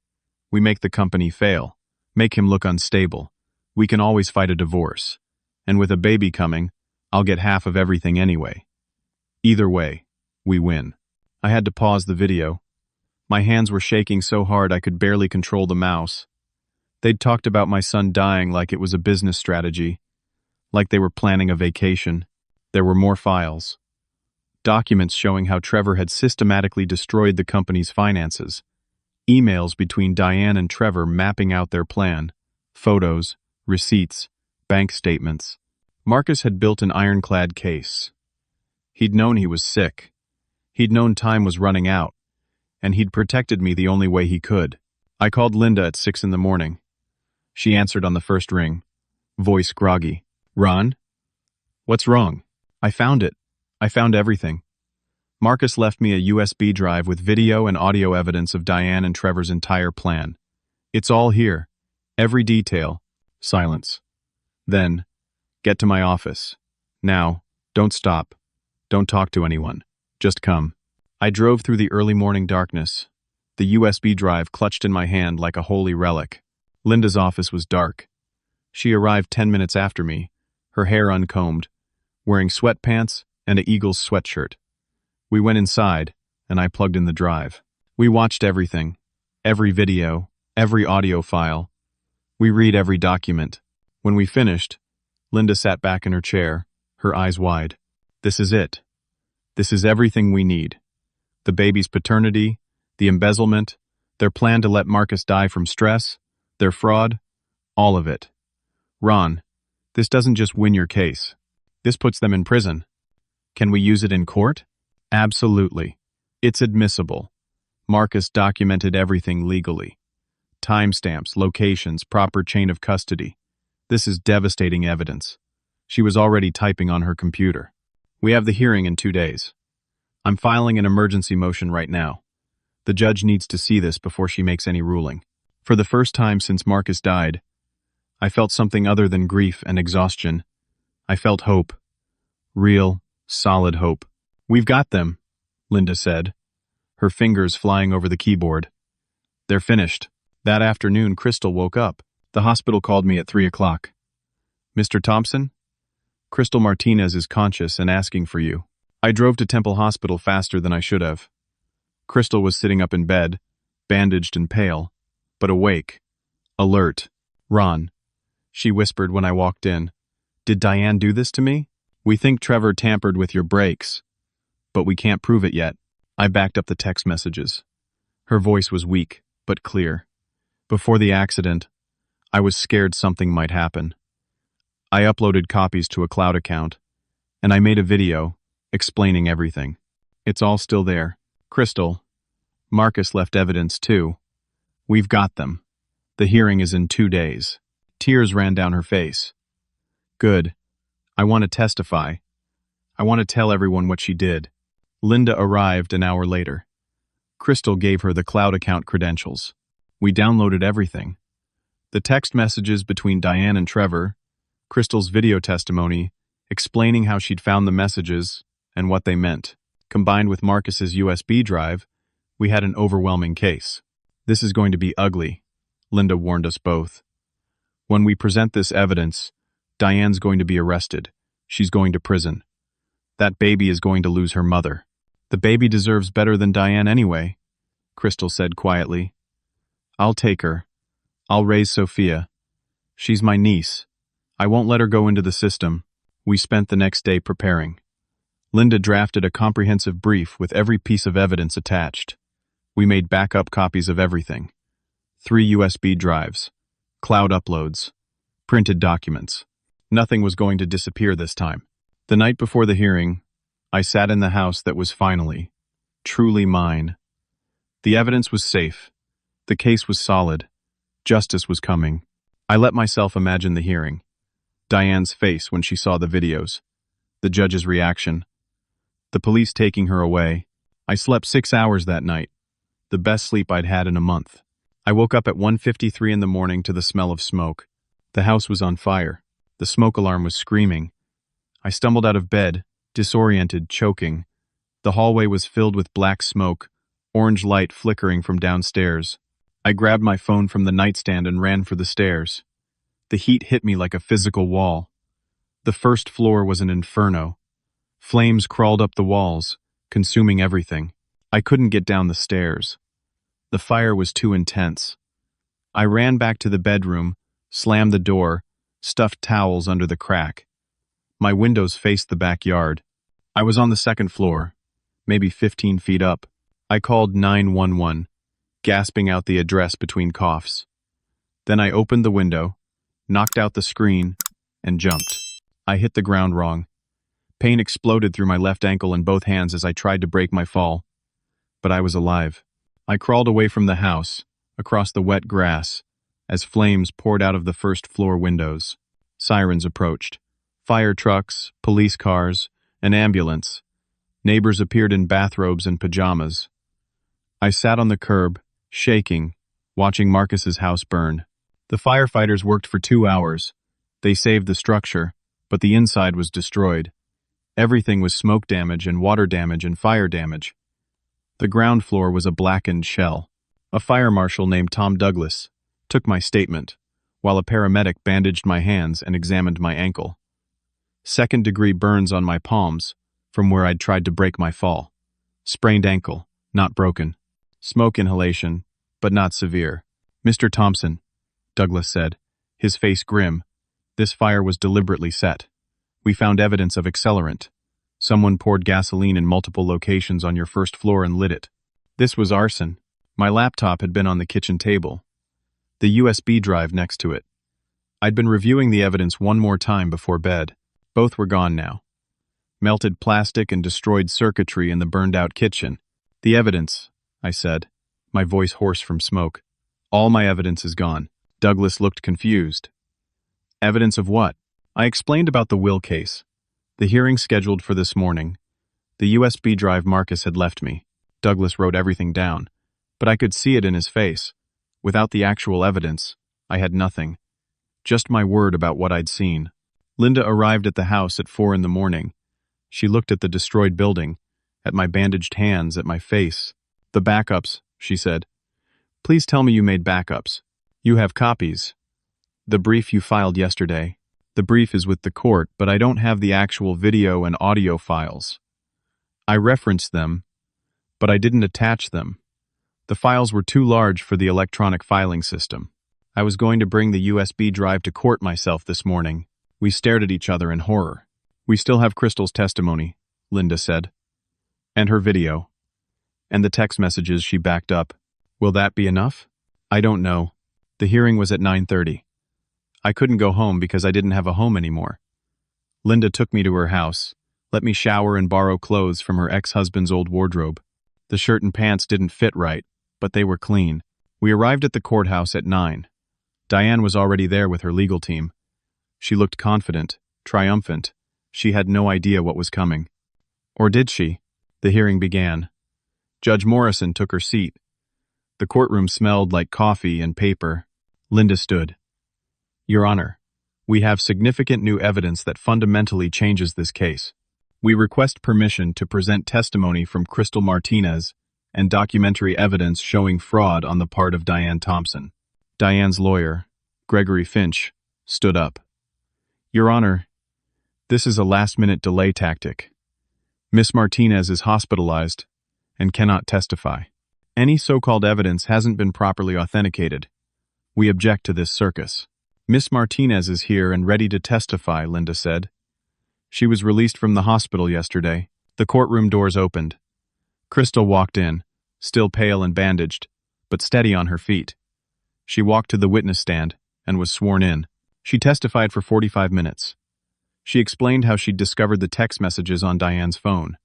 We make the company fail. Make him look unstable. We can always fight a divorce. And with a baby coming, I'll get half of everything anyway. Either way, we win. I had to pause the video. My hands were shaking so hard I could barely control the mouse. They'd talked about my son dying like it was a business strategy, like they were planning a vacation. There were more files. Documents showing how Trevor had systematically destroyed the company's finances. Emails between Diane and Trevor mapping out their plan. Photos, receipts, bank statements. Marcus had built an ironclad case. He'd known he was sick. He'd known time was running out. And he'd protected me the only way he could. I called Linda at 6 in the morning. She answered on the first ring. Voice groggy. Ron? What's wrong? I found it. I found everything. Marcus left me a USB drive with video and audio evidence of Diane and Trevor's entire plan. It's all here. Every detail. Silence. Then, get to my office. Now, don't stop. Don't talk to anyone. Just come. I drove through the early morning darkness, the USB drive clutched in my hand like a holy relic. Linda's office was dark. She arrived 10 minutes after me, her hair uncombed, wearing sweatpants and an Eagles sweatshirt. We went inside, and I plugged in the drive. We watched everything, every video, every audio file. We read every document. When we finished, Linda sat back in her chair, her eyes wide. This is it. This is everything we need. The baby's paternity, the embezzlement, their plan to let Marcus die from stress, their fraud, all of it. Ron, this doesn't just win your case. This puts them in prison. Can we use it in court? Absolutely. It's admissible. Marcus documented everything legally. Timestamps, locations, proper chain of custody. This is devastating evidence. She was already typing on her computer. We have the hearing in 2 days. I'm filing an emergency motion right now. The judge needs to see this before she makes any ruling. For the first time since Marcus died, I felt something other than grief and exhaustion. I felt hope. Real, solid hope. We've got them, Linda said. her fingers flying over the keyboard. "They're finished." That afternoon, Crystal woke up. The hospital called me at 3 o'clock. "Mr. Thompson? Crystal Martinez is conscious and asking for you." I drove to Temple Hospital faster than I should have. Crystal was sitting up in bed, bandaged and pale, but awake, alert. "Ron," she whispered when I walked in, "did Diane do this to me? We think Trevor tampered with your brakes, but we can't prove it yet." I backed up the text messages. Her voice was weak, but clear. Before the accident, I was scared something might happen. I uploaded copies to a cloud account, and I made a video explaining everything. It's all still there. "Crystal, Marcus left evidence too. We've got them. The hearing is in 2 days." Tears ran down her face. "Good. I want to testify. I want to tell everyone what she did." Linda arrived an hour later. Crystal gave her the cloud account credentials. We downloaded everything. The text messages between Diane and Trevor, Crystal's video testimony, explaining how she'd found the messages and what they meant. Combined with Marcus's USB drive, we had an overwhelming case. "This is going to be ugly," Linda warned us both. "When we present this evidence, Diane's going to be arrested. She's going to prison. That baby is going to lose her mother." "The baby deserves better than Diane anyway," Crystal said quietly. "I'll take her. I'll raise Sophia. She's my niece. I won't let her go into the system." We spent the next day preparing. Linda drafted a comprehensive brief with every piece of evidence attached. We made backup copies of everything. 3 USB drives, cloud uploads, printed documents. Nothing was going to disappear this time. The night before the hearing, I sat in the house that was finally, truly mine. The evidence was safe. The case was solid. Justice was coming. I let myself imagine the hearing. Diane's face when she saw the videos. The judge's reaction. The police taking her away. I slept 6 hours that night. The best sleep I'd had in a month. I woke up at 1:53 in the morning to the smell of smoke. The house was on fire. The smoke alarm was screaming. I stumbled out of bed, disoriented, choking. The hallway was filled with black smoke, orange light flickering from downstairs. I grabbed my phone from the nightstand and ran for the stairs. The heat hit me like a physical wall. The first floor was an inferno. Flames crawled up the walls, consuming everything. I couldn't get down the stairs. The fire was too intense. I ran back to the bedroom, slammed the door, stuffed towels under the crack. My windows faced the backyard. I was on the second floor, maybe 15 feet up. I called 911, gasping out the address between coughs. Then I opened the window, knocked out the screen, and jumped. I hit the ground wrong. Pain exploded through my left ankle and both hands as I tried to break my fall. But I was alive. I crawled away from the house, across the wet grass, as flames poured out of the first floor windows. Sirens approached. Fire trucks, police cars, an ambulance. Neighbors appeared in bathrobes and pajamas. I sat on the curb, shaking, watching Marcus's house burn. The firefighters worked for 2 hours. They saved the structure, but the inside was destroyed. Everything was smoke damage and water damage and fire damage. The ground floor was a blackened shell. A fire marshal named Tom Douglas took my statement, while a paramedic bandaged my hands and examined my ankle. Second-degree burns on my palms from where I'd tried to break my fall. Sprained ankle, not broken. Smoke inhalation, but not severe. "Mr. Thompson," Douglas said, his face grim, "this fire was deliberately set. We found evidence of accelerant. Someone poured gasoline in multiple locations on your first floor and lit it. This was arson." My laptop had been on the kitchen table. The USB drive next to it. I'd been reviewing the evidence one more time before bed. Both were gone now. Melted plastic and destroyed circuitry in the burned-out kitchen. "The evidence," I said, my voice hoarse from smoke. "All my evidence is gone." Douglas looked confused. "Evidence of what?" I explained about the will case. The hearing scheduled for this morning. The USB drive Marcus had left me. Douglas wrote everything down, but I could see it in his face. Without the actual evidence, I had nothing. Just my word about what I'd seen. Linda arrived at the house at 4 in the morning. She looked at the destroyed building, at my bandaged hands, at my face. The backups, she said. Please tell me you made backups. You have copies. The brief you filed yesterday. The brief is with the court, but I don't have the actual video and audio files. I referenced them, but I didn't attach them. The files were too large for the electronic filing system. I was going to bring the USB drive to court myself this morning. We stared at each other in horror. We still have Crystal's testimony, Linda said. And her video. And the text messages she backed up. Will that be enough? I don't know. The hearing was at 9:30. I couldn't go home because I didn't have a home anymore. Linda took me to her house, let me shower and borrow clothes from her ex-husband's old wardrobe. The shirt and pants didn't fit right, but they were clean. We arrived at the courthouse at 9. Diane was already there with her legal team. She looked confident, triumphant. She had no idea what was coming. Or did she? The hearing began. Judge Morrison took her seat. The courtroom smelled like coffee and paper. Linda stood. Your Honor, we have significant new evidence that fundamentally changes this case. We request permission to present testimony from Crystal Martinez and documentary evidence showing fraud on the part of Diane Thompson. Diane's lawyer, Gregory Finch, stood up. Your Honor, this is a last-minute delay tactic. Miss Martinez is hospitalized and cannot testify. Any so-called evidence hasn't been properly authenticated. We object to this circus. Miss Martinez is here and ready to testify, Linda said. She was released from the hospital yesterday. The courtroom doors opened. Crystal walked in, still pale and bandaged, but steady on her feet. She walked to the witness stand and was sworn in. She testified for 45 minutes. She explained how she'd discovered the text messages on Diane's phone,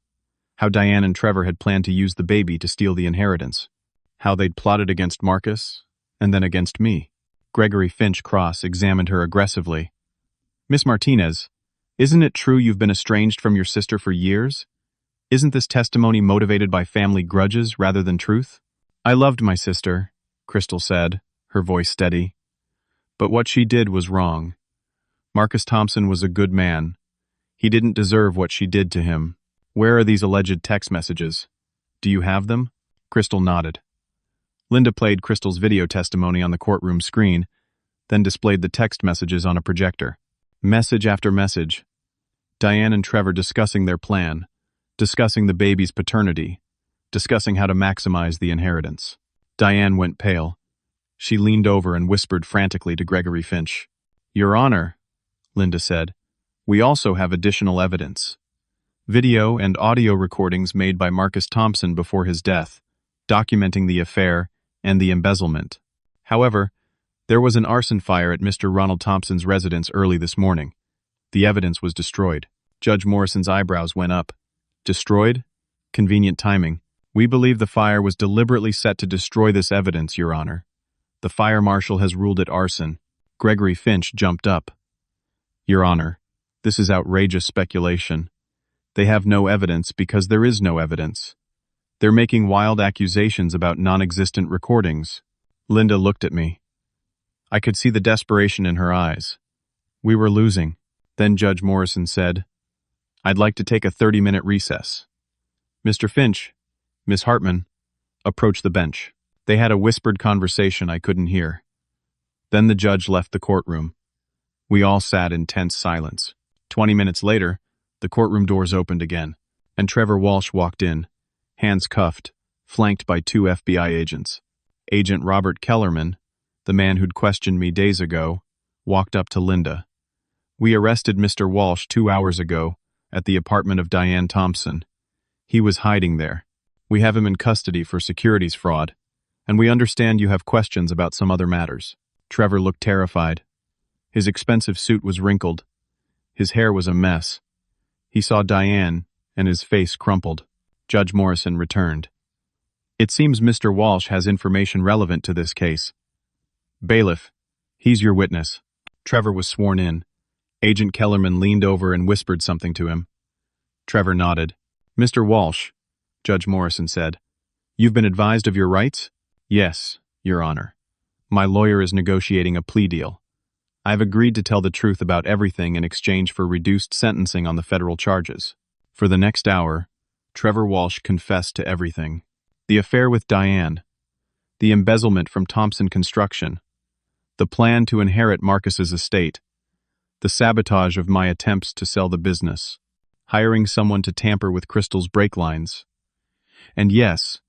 how Diane and Trevor had planned to use the baby to steal the inheritance, how they'd plotted against Marcus and then against me. Gregory Finch cross-examined her aggressively. Miss Martinez, isn't it true you've been estranged from your sister for years? Isn't this testimony motivated by family grudges rather than truth? I loved my sister, Crystal said, her voice steady. But what she did was wrong. Marcus Thompson was a good man. He didn't deserve what she did to him. Where are these alleged text messages? Do you have them? Crystal nodded. Linda played Crystal's video testimony on the courtroom screen, then displayed the text messages on a projector. Message after message. Diane and Trevor discussing their plan, discussing the baby's paternity, discussing how to maximize the inheritance. Diane went pale. She leaned over and whispered frantically to Gregory Finch. Your Honor, Linda said, we also have additional evidence. Video and audio recordings made by Marcus Thompson before his death, documenting the affair and the embezzlement. However, there was an arson fire at Mr. Ronald Thompson's residence early this morning. The evidence was destroyed. Judge Morrison's eyebrows went up. Destroyed? Convenient timing. We believe the fire was deliberately set to destroy this evidence, Your Honor. The fire marshal has ruled it arson. Gregory Finch jumped up. Your Honor, this is outrageous speculation. They have no evidence because there is no evidence. They're making wild accusations about non-existent recordings. Linda looked at me. I could see the desperation in her eyes. We were losing. Then Judge Morrison said, I'd like to take a 30-minute recess. Mr. Finch, Miss Hartman, approached the bench. They had a whispered conversation I couldn't hear. Then the judge left the courtroom. We all sat in tense silence. 20 minutes later, the courtroom doors opened again, and Trevor Walsh walked in, hands cuffed, flanked by 2 FBI agents. Agent Robert Kellerman, the man who'd questioned me days ago, walked up to Linda. We arrested Mr. Walsh 2 hours ago at the apartment of Diane Thompson. He was hiding there. We have him in custody for securities fraud, and we understand you have questions about some other matters. Trevor looked terrified. His expensive suit was wrinkled. His hair was a mess. He saw Diane, and his face crumpled. Judge Morrison returned. It seems Mr. Walsh has information relevant to this case. Bailiff, he's your witness. Trevor was sworn in. Agent Kellerman leaned over and whispered something to him. Trevor nodded. Mr. Walsh, Judge Morrison said, you've been advised of your rights? Yes, Your Honor. My lawyer is negotiating a plea deal. I've agreed to tell the truth about everything in exchange for reduced sentencing on the federal charges. For the next hour, Trevor Walsh confessed to everything. The affair with Diane, the embezzlement from Thompson Construction, the plan to inherit Marcus's estate, the sabotage of my attempts to sell the business, hiring someone to tamper with Crystal's brake lines, and yes,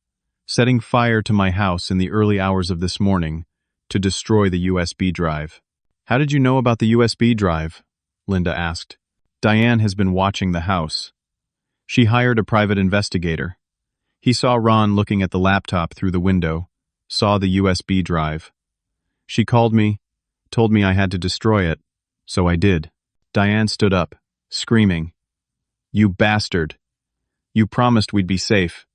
setting fire to my house in the early hours of this morning to destroy the USB drive. How did you know about the USB drive? Linda asked. Diane has been watching the house. She hired a private investigator. He saw Ron looking at the laptop through the window, saw the USB drive. She called me, told me I had to destroy it, so I did. Diane stood up, screaming, "You bastard! You promised we'd be safe.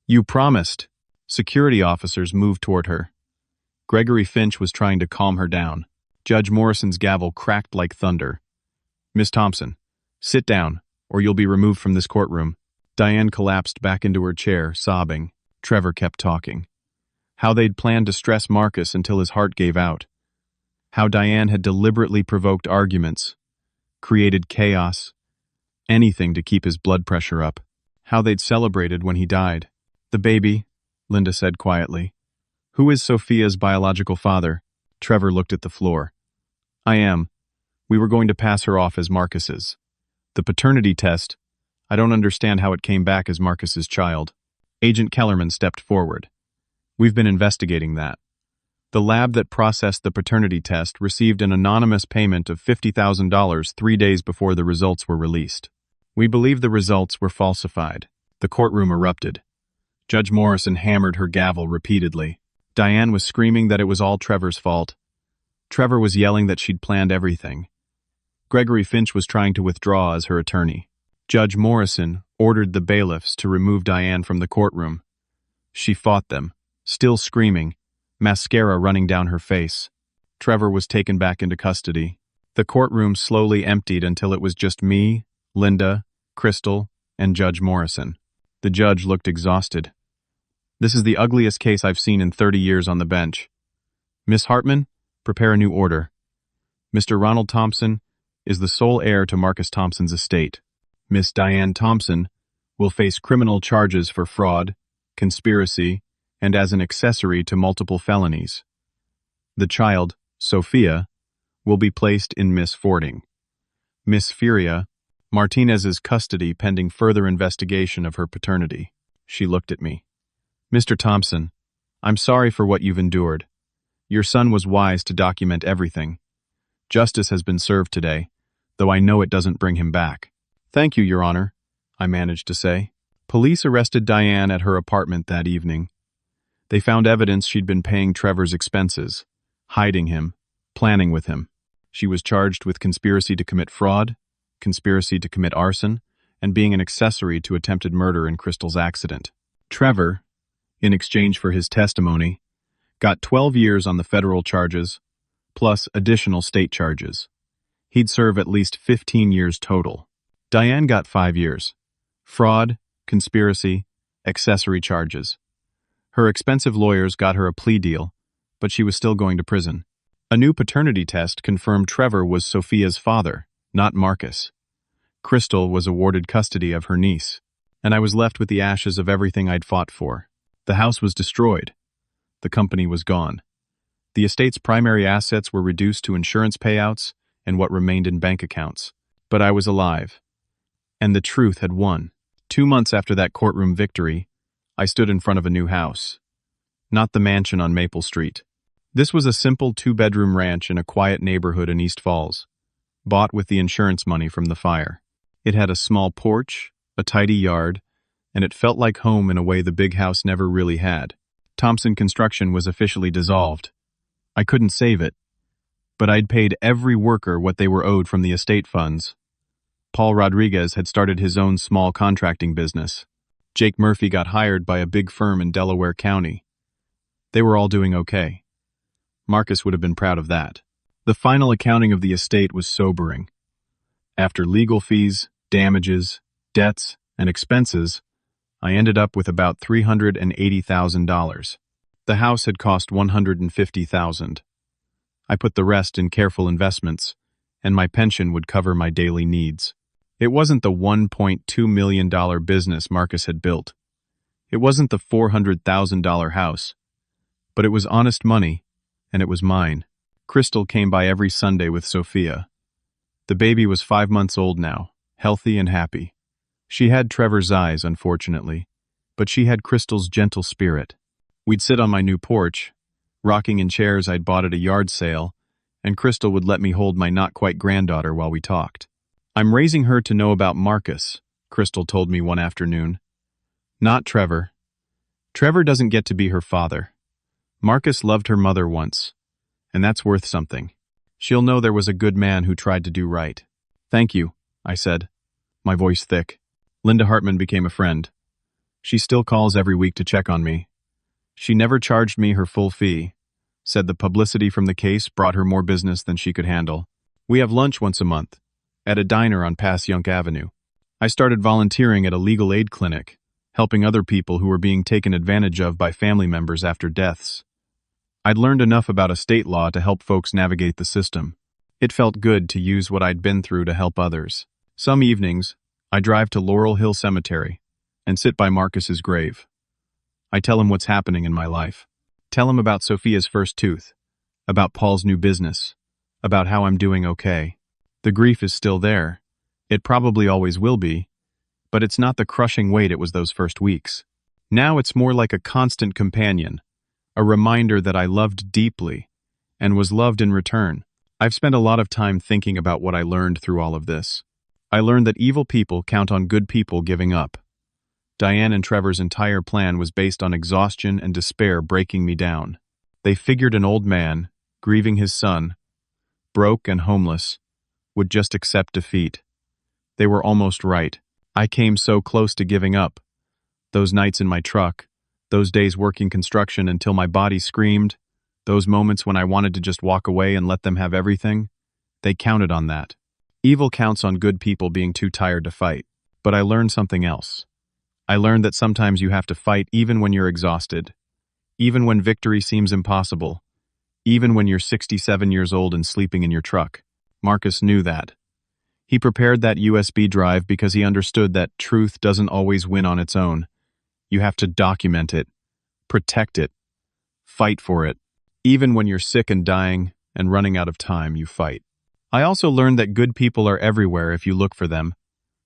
You promised!" Security officers moved toward her. Gregory Finch was trying to calm her down. Judge Morrison's gavel cracked like thunder. "Miss Thompson, sit down, or you'll be removed from this courtroom." Diane collapsed back into her chair, sobbing. Trevor kept talking. How they'd planned to stress Marcus until his heart gave out. How Diane had deliberately provoked arguments, created chaos, anything to keep his blood pressure up. How they'd celebrated when he died. "The baby," Linda said quietly. "Who is Sophia's biological father?" Trevor looked at the floor. "I am. We were going to pass her off as Marcus's. The paternity test, I don't understand how it came back as Marcus's child." Agent Kellerman stepped forward. "We've been investigating that. The lab that processed the paternity test received an anonymous payment of $50,000 3 days before the results were released. We believe the results were falsified." The courtroom erupted. Judge Morrison hammered her gavel repeatedly. Diane was screaming that it was all Trevor's fault. Trevor was yelling that she'd planned everything. Gregory Finch was trying to withdraw as her attorney. Judge Morrison ordered the bailiffs to remove Diane from the courtroom. She fought them, still screaming, mascara running down her face. Trevor was taken back into custody. The courtroom slowly emptied until it was just me, Linda, Crystal, and Judge Morrison. The judge looked exhausted. "This is the ugliest case I've seen in 30 years on the bench. Miss Hartman, prepare a new order. Mr. Ronald Thompson is the sole heir to Marcus Thompson's estate. Miss Diane Thompson will face criminal charges for fraud, conspiracy, and as an accessory to multiple felonies. The child, Sophia, will be placed in Miss Fording. Miss Furia, Martinez's custody pending further investigation of her paternity." She looked at me. "Mr. Thompson, I'm sorry for what you've endured. Your son was wise to document everything. Justice has been served today, though I know it doesn't bring him back." "Thank you, Your Honor," I managed to say. Police arrested Diane at her apartment that evening. They found evidence she'd been paying Trevor's expenses, hiding him, planning with him. She was charged with conspiracy to commit fraud, conspiracy to commit arson, and being an accessory to attempted murder in Crystal's accident. Trevor, in exchange for his testimony, got 12 years on the federal charges, plus additional state charges. He'd serve at least 15 years total. Diane got 5 years. Fraud, conspiracy, accessory charges. Her expensive lawyers got her a plea deal, but she was still going to prison. A new paternity test confirmed Trevor was Sophia's father, not Marcus. Crystal was awarded custody of her niece, and I was left with the ashes of everything I'd fought for. The house was destroyed. The company was gone. The estate's primary assets were reduced to insurance payouts and what remained in bank accounts. But I was alive. And the truth had won. 2 months after that courtroom victory, I stood in front of a new house. Not the mansion on Maple Street. This was a simple 2-bedroom ranch in a quiet neighborhood in East Falls, bought with the insurance money from the fire. It had a small porch, a tidy yard, and it felt like home in a way the big house never really had. Thompson Construction was officially dissolved. I couldn't save it, but I'd paid every worker what they were owed from the estate funds. Paul Rodriguez had started his own small contracting business. Jake Murphy got hired by a big firm in Delaware County. They were all doing okay. Marcus would have been proud of that. The final accounting of the estate was sobering. After legal fees, damages, debts, and expenses, I ended up with about $380,000. The house had cost $150,000. I put the rest in careful investments, and my pension would cover my daily needs. It wasn't the $1.2 million business Marcus had built. It wasn't the $400,000 house, but it was honest money, and it was mine. Crystal came by every Sunday with Sophia. The baby was 5 months old now, healthy and happy. She had Trevor's eyes, unfortunately, but she had Crystal's gentle spirit. We'd sit on my new porch, rocking in chairs I'd bought at a yard sale, and Crystal would let me hold my not-quite-granddaughter while we talked. "I'm raising her to know about Marcus," Crystal told me one afternoon. "Not Trevor. Trevor doesn't get to be her father. Marcus loved her mother once, and that's worth something. She'll know there was a good man who tried to do right." "Thank you," I said, my voice thick. Linda Hartman became a friend. She still calls every week to check on me. She never charged me her full fee, said the publicity from the case brought her more business than she could handle. We have lunch once a month, at a diner on Passyunk Avenue. I started volunteering at a legal aid clinic, helping other people who were being taken advantage of by family members after deaths. I'd learned enough about estate law to help folks navigate the system. It felt good to use what I'd been through to help others. Some evenings, I drive to Laurel Hill Cemetery and sit by Marcus's grave. I tell him what's happening in my life. Tell him about Sophia's first tooth, about Paul's new business, about how I'm doing okay. The grief is still there. It probably always will be, but it's not the crushing weight it was those first weeks. Now it's more like a constant companion, a reminder that I loved deeply and was loved in return. I've spent a lot of time thinking about what I learned through all of this. I learned that evil people count on good people giving up. Diane and Trevor's entire plan was based on exhaustion and despair breaking me down. They figured an old man, grieving his son, broke and homeless, would just accept defeat. They were almost right. I came so close to giving up. Those nights in my truck, those days working construction until my body screamed, those moments when I wanted to just walk away and let them have everything, they counted on that. Evil counts on good people being too tired to fight. But I learned something else. I learned that sometimes you have to fight even when you're exhausted, even when victory seems impossible, even when you're 67 years old and sleeping in your truck. Marcus knew that. He prepared that USB drive because he understood that truth doesn't always win on its own. You have to document it, protect it, fight for it. Even when you're sick and dying and running out of time, you fight. I also learned that good people are everywhere if you look for them.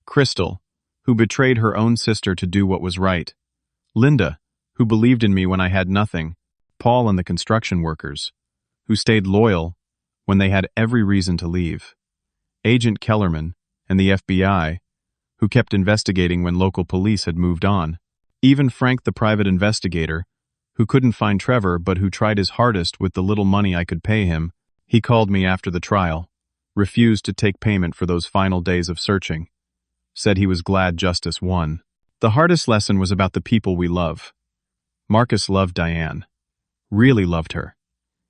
Crystal, who betrayed her own sister to do what was right. Linda, who believed in me when I had nothing. Paul and the construction workers, who stayed loyal when they had every reason to leave. Agent Kellerman and the FBI, who kept investigating when local police had moved on. Even Frank, the private investigator, who couldn't find Trevor but who tried his hardest with the little money I could pay him. He called me after the trial, refused to take payment for those final days of searching, said he was glad justice won. The hardest lesson was about the people we love. Marcus loved Diane, really loved her.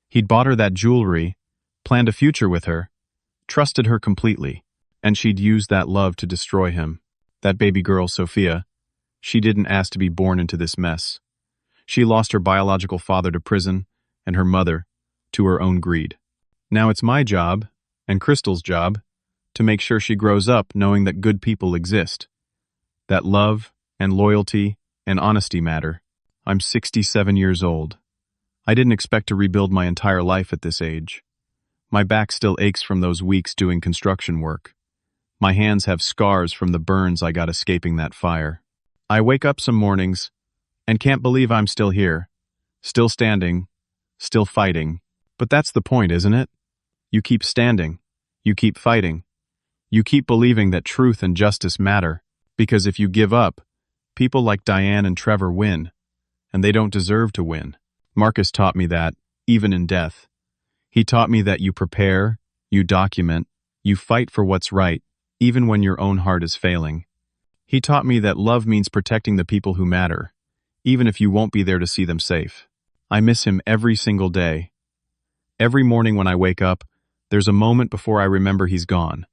He'd bought her that jewelry, planned a future with her, trusted her completely, and she'd used that love to destroy him. That baby girl, Sophia, she didn't ask to be born into this mess. She lost her biological father to prison and her mother to her own greed. Now it's my job, and Crystal's job, to make sure she grows up knowing that good people exist, that love and loyalty and honesty matter. I'm 67 years old. I didn't expect to rebuild my entire life at this age. My back still aches from those weeks doing construction work. My hands have scars from the burns I got escaping that fire. I wake up some mornings and can't believe I'm still here, still standing, still fighting. But that's the point, isn't it? You keep standing, you keep fighting, you keep believing that truth and justice matter, because if you give up, people like Diane and Trevor win, and they don't deserve to win. Marcus taught me that, even in death. He taught me that you prepare, you document, you fight for what's right, even when your own heart is failing. He taught me that love means protecting the people who matter, even if you won't be there to see them safe. I miss him every single day. Every morning when I wake up, there's a moment before I remember he's gone.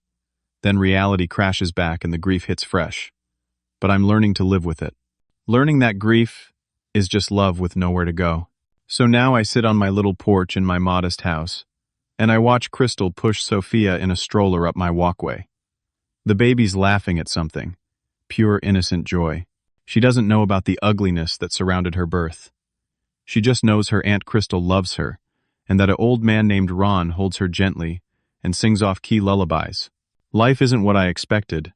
Then reality crashes back and the grief hits fresh. But I'm learning to live with it. Learning that grief is just love with nowhere to go. So now I sit on my little porch in my modest house, and I watch Crystal push Sophia in a stroller up my walkway. The baby's laughing at something, pure innocent joy. She doesn't know about the ugliness that surrounded her birth. She just knows her Aunt Crystal loves her, and that an old man named Ron holds her gently and sings off-key lullabies. Life isn't what I expected,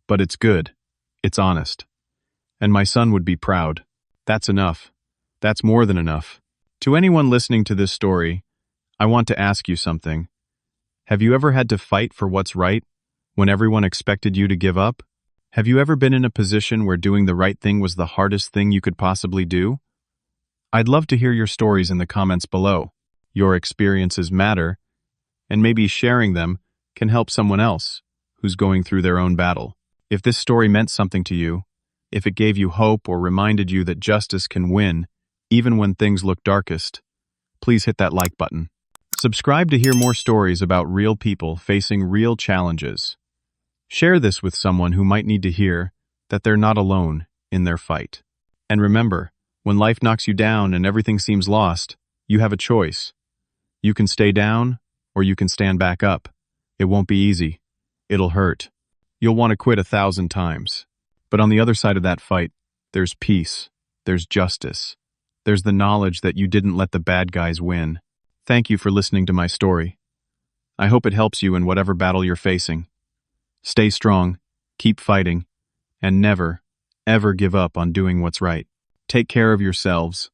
but it's good. It's honest. And my son would be proud. That's enough. That's more than enough. To anyone listening to this story, I want to ask you something. Have you ever had to fight for what's right when everyone expected you to give up? Have you ever been in a position where doing the right thing was the hardest thing you could possibly do? I'd love to hear your stories in the comments below. Your experiences matter, and maybe sharing them can help someone else who's going through their own battle. If this story meant something to you, if it gave you hope or reminded you that justice can win, even when things look darkest, please hit that like button. Subscribe to hear more stories about real people facing real challenges. Share this with someone who might need to hear that they're not alone in their fight. And remember, when life knocks you down and everything seems lost, you have a choice. You can stay down, or you can stand back up. It won't be easy. It'll hurt. You'll want to quit 1,000 times. But on the other side of that fight, there's peace. There's justice. There's the knowledge that you didn't let the bad guys win. Thank you for listening to my story. I hope it helps you in whatever battle you're facing. Stay strong, keep fighting, and never, ever give up on doing what's right. Take care of yourselves,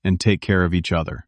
and take care of each other.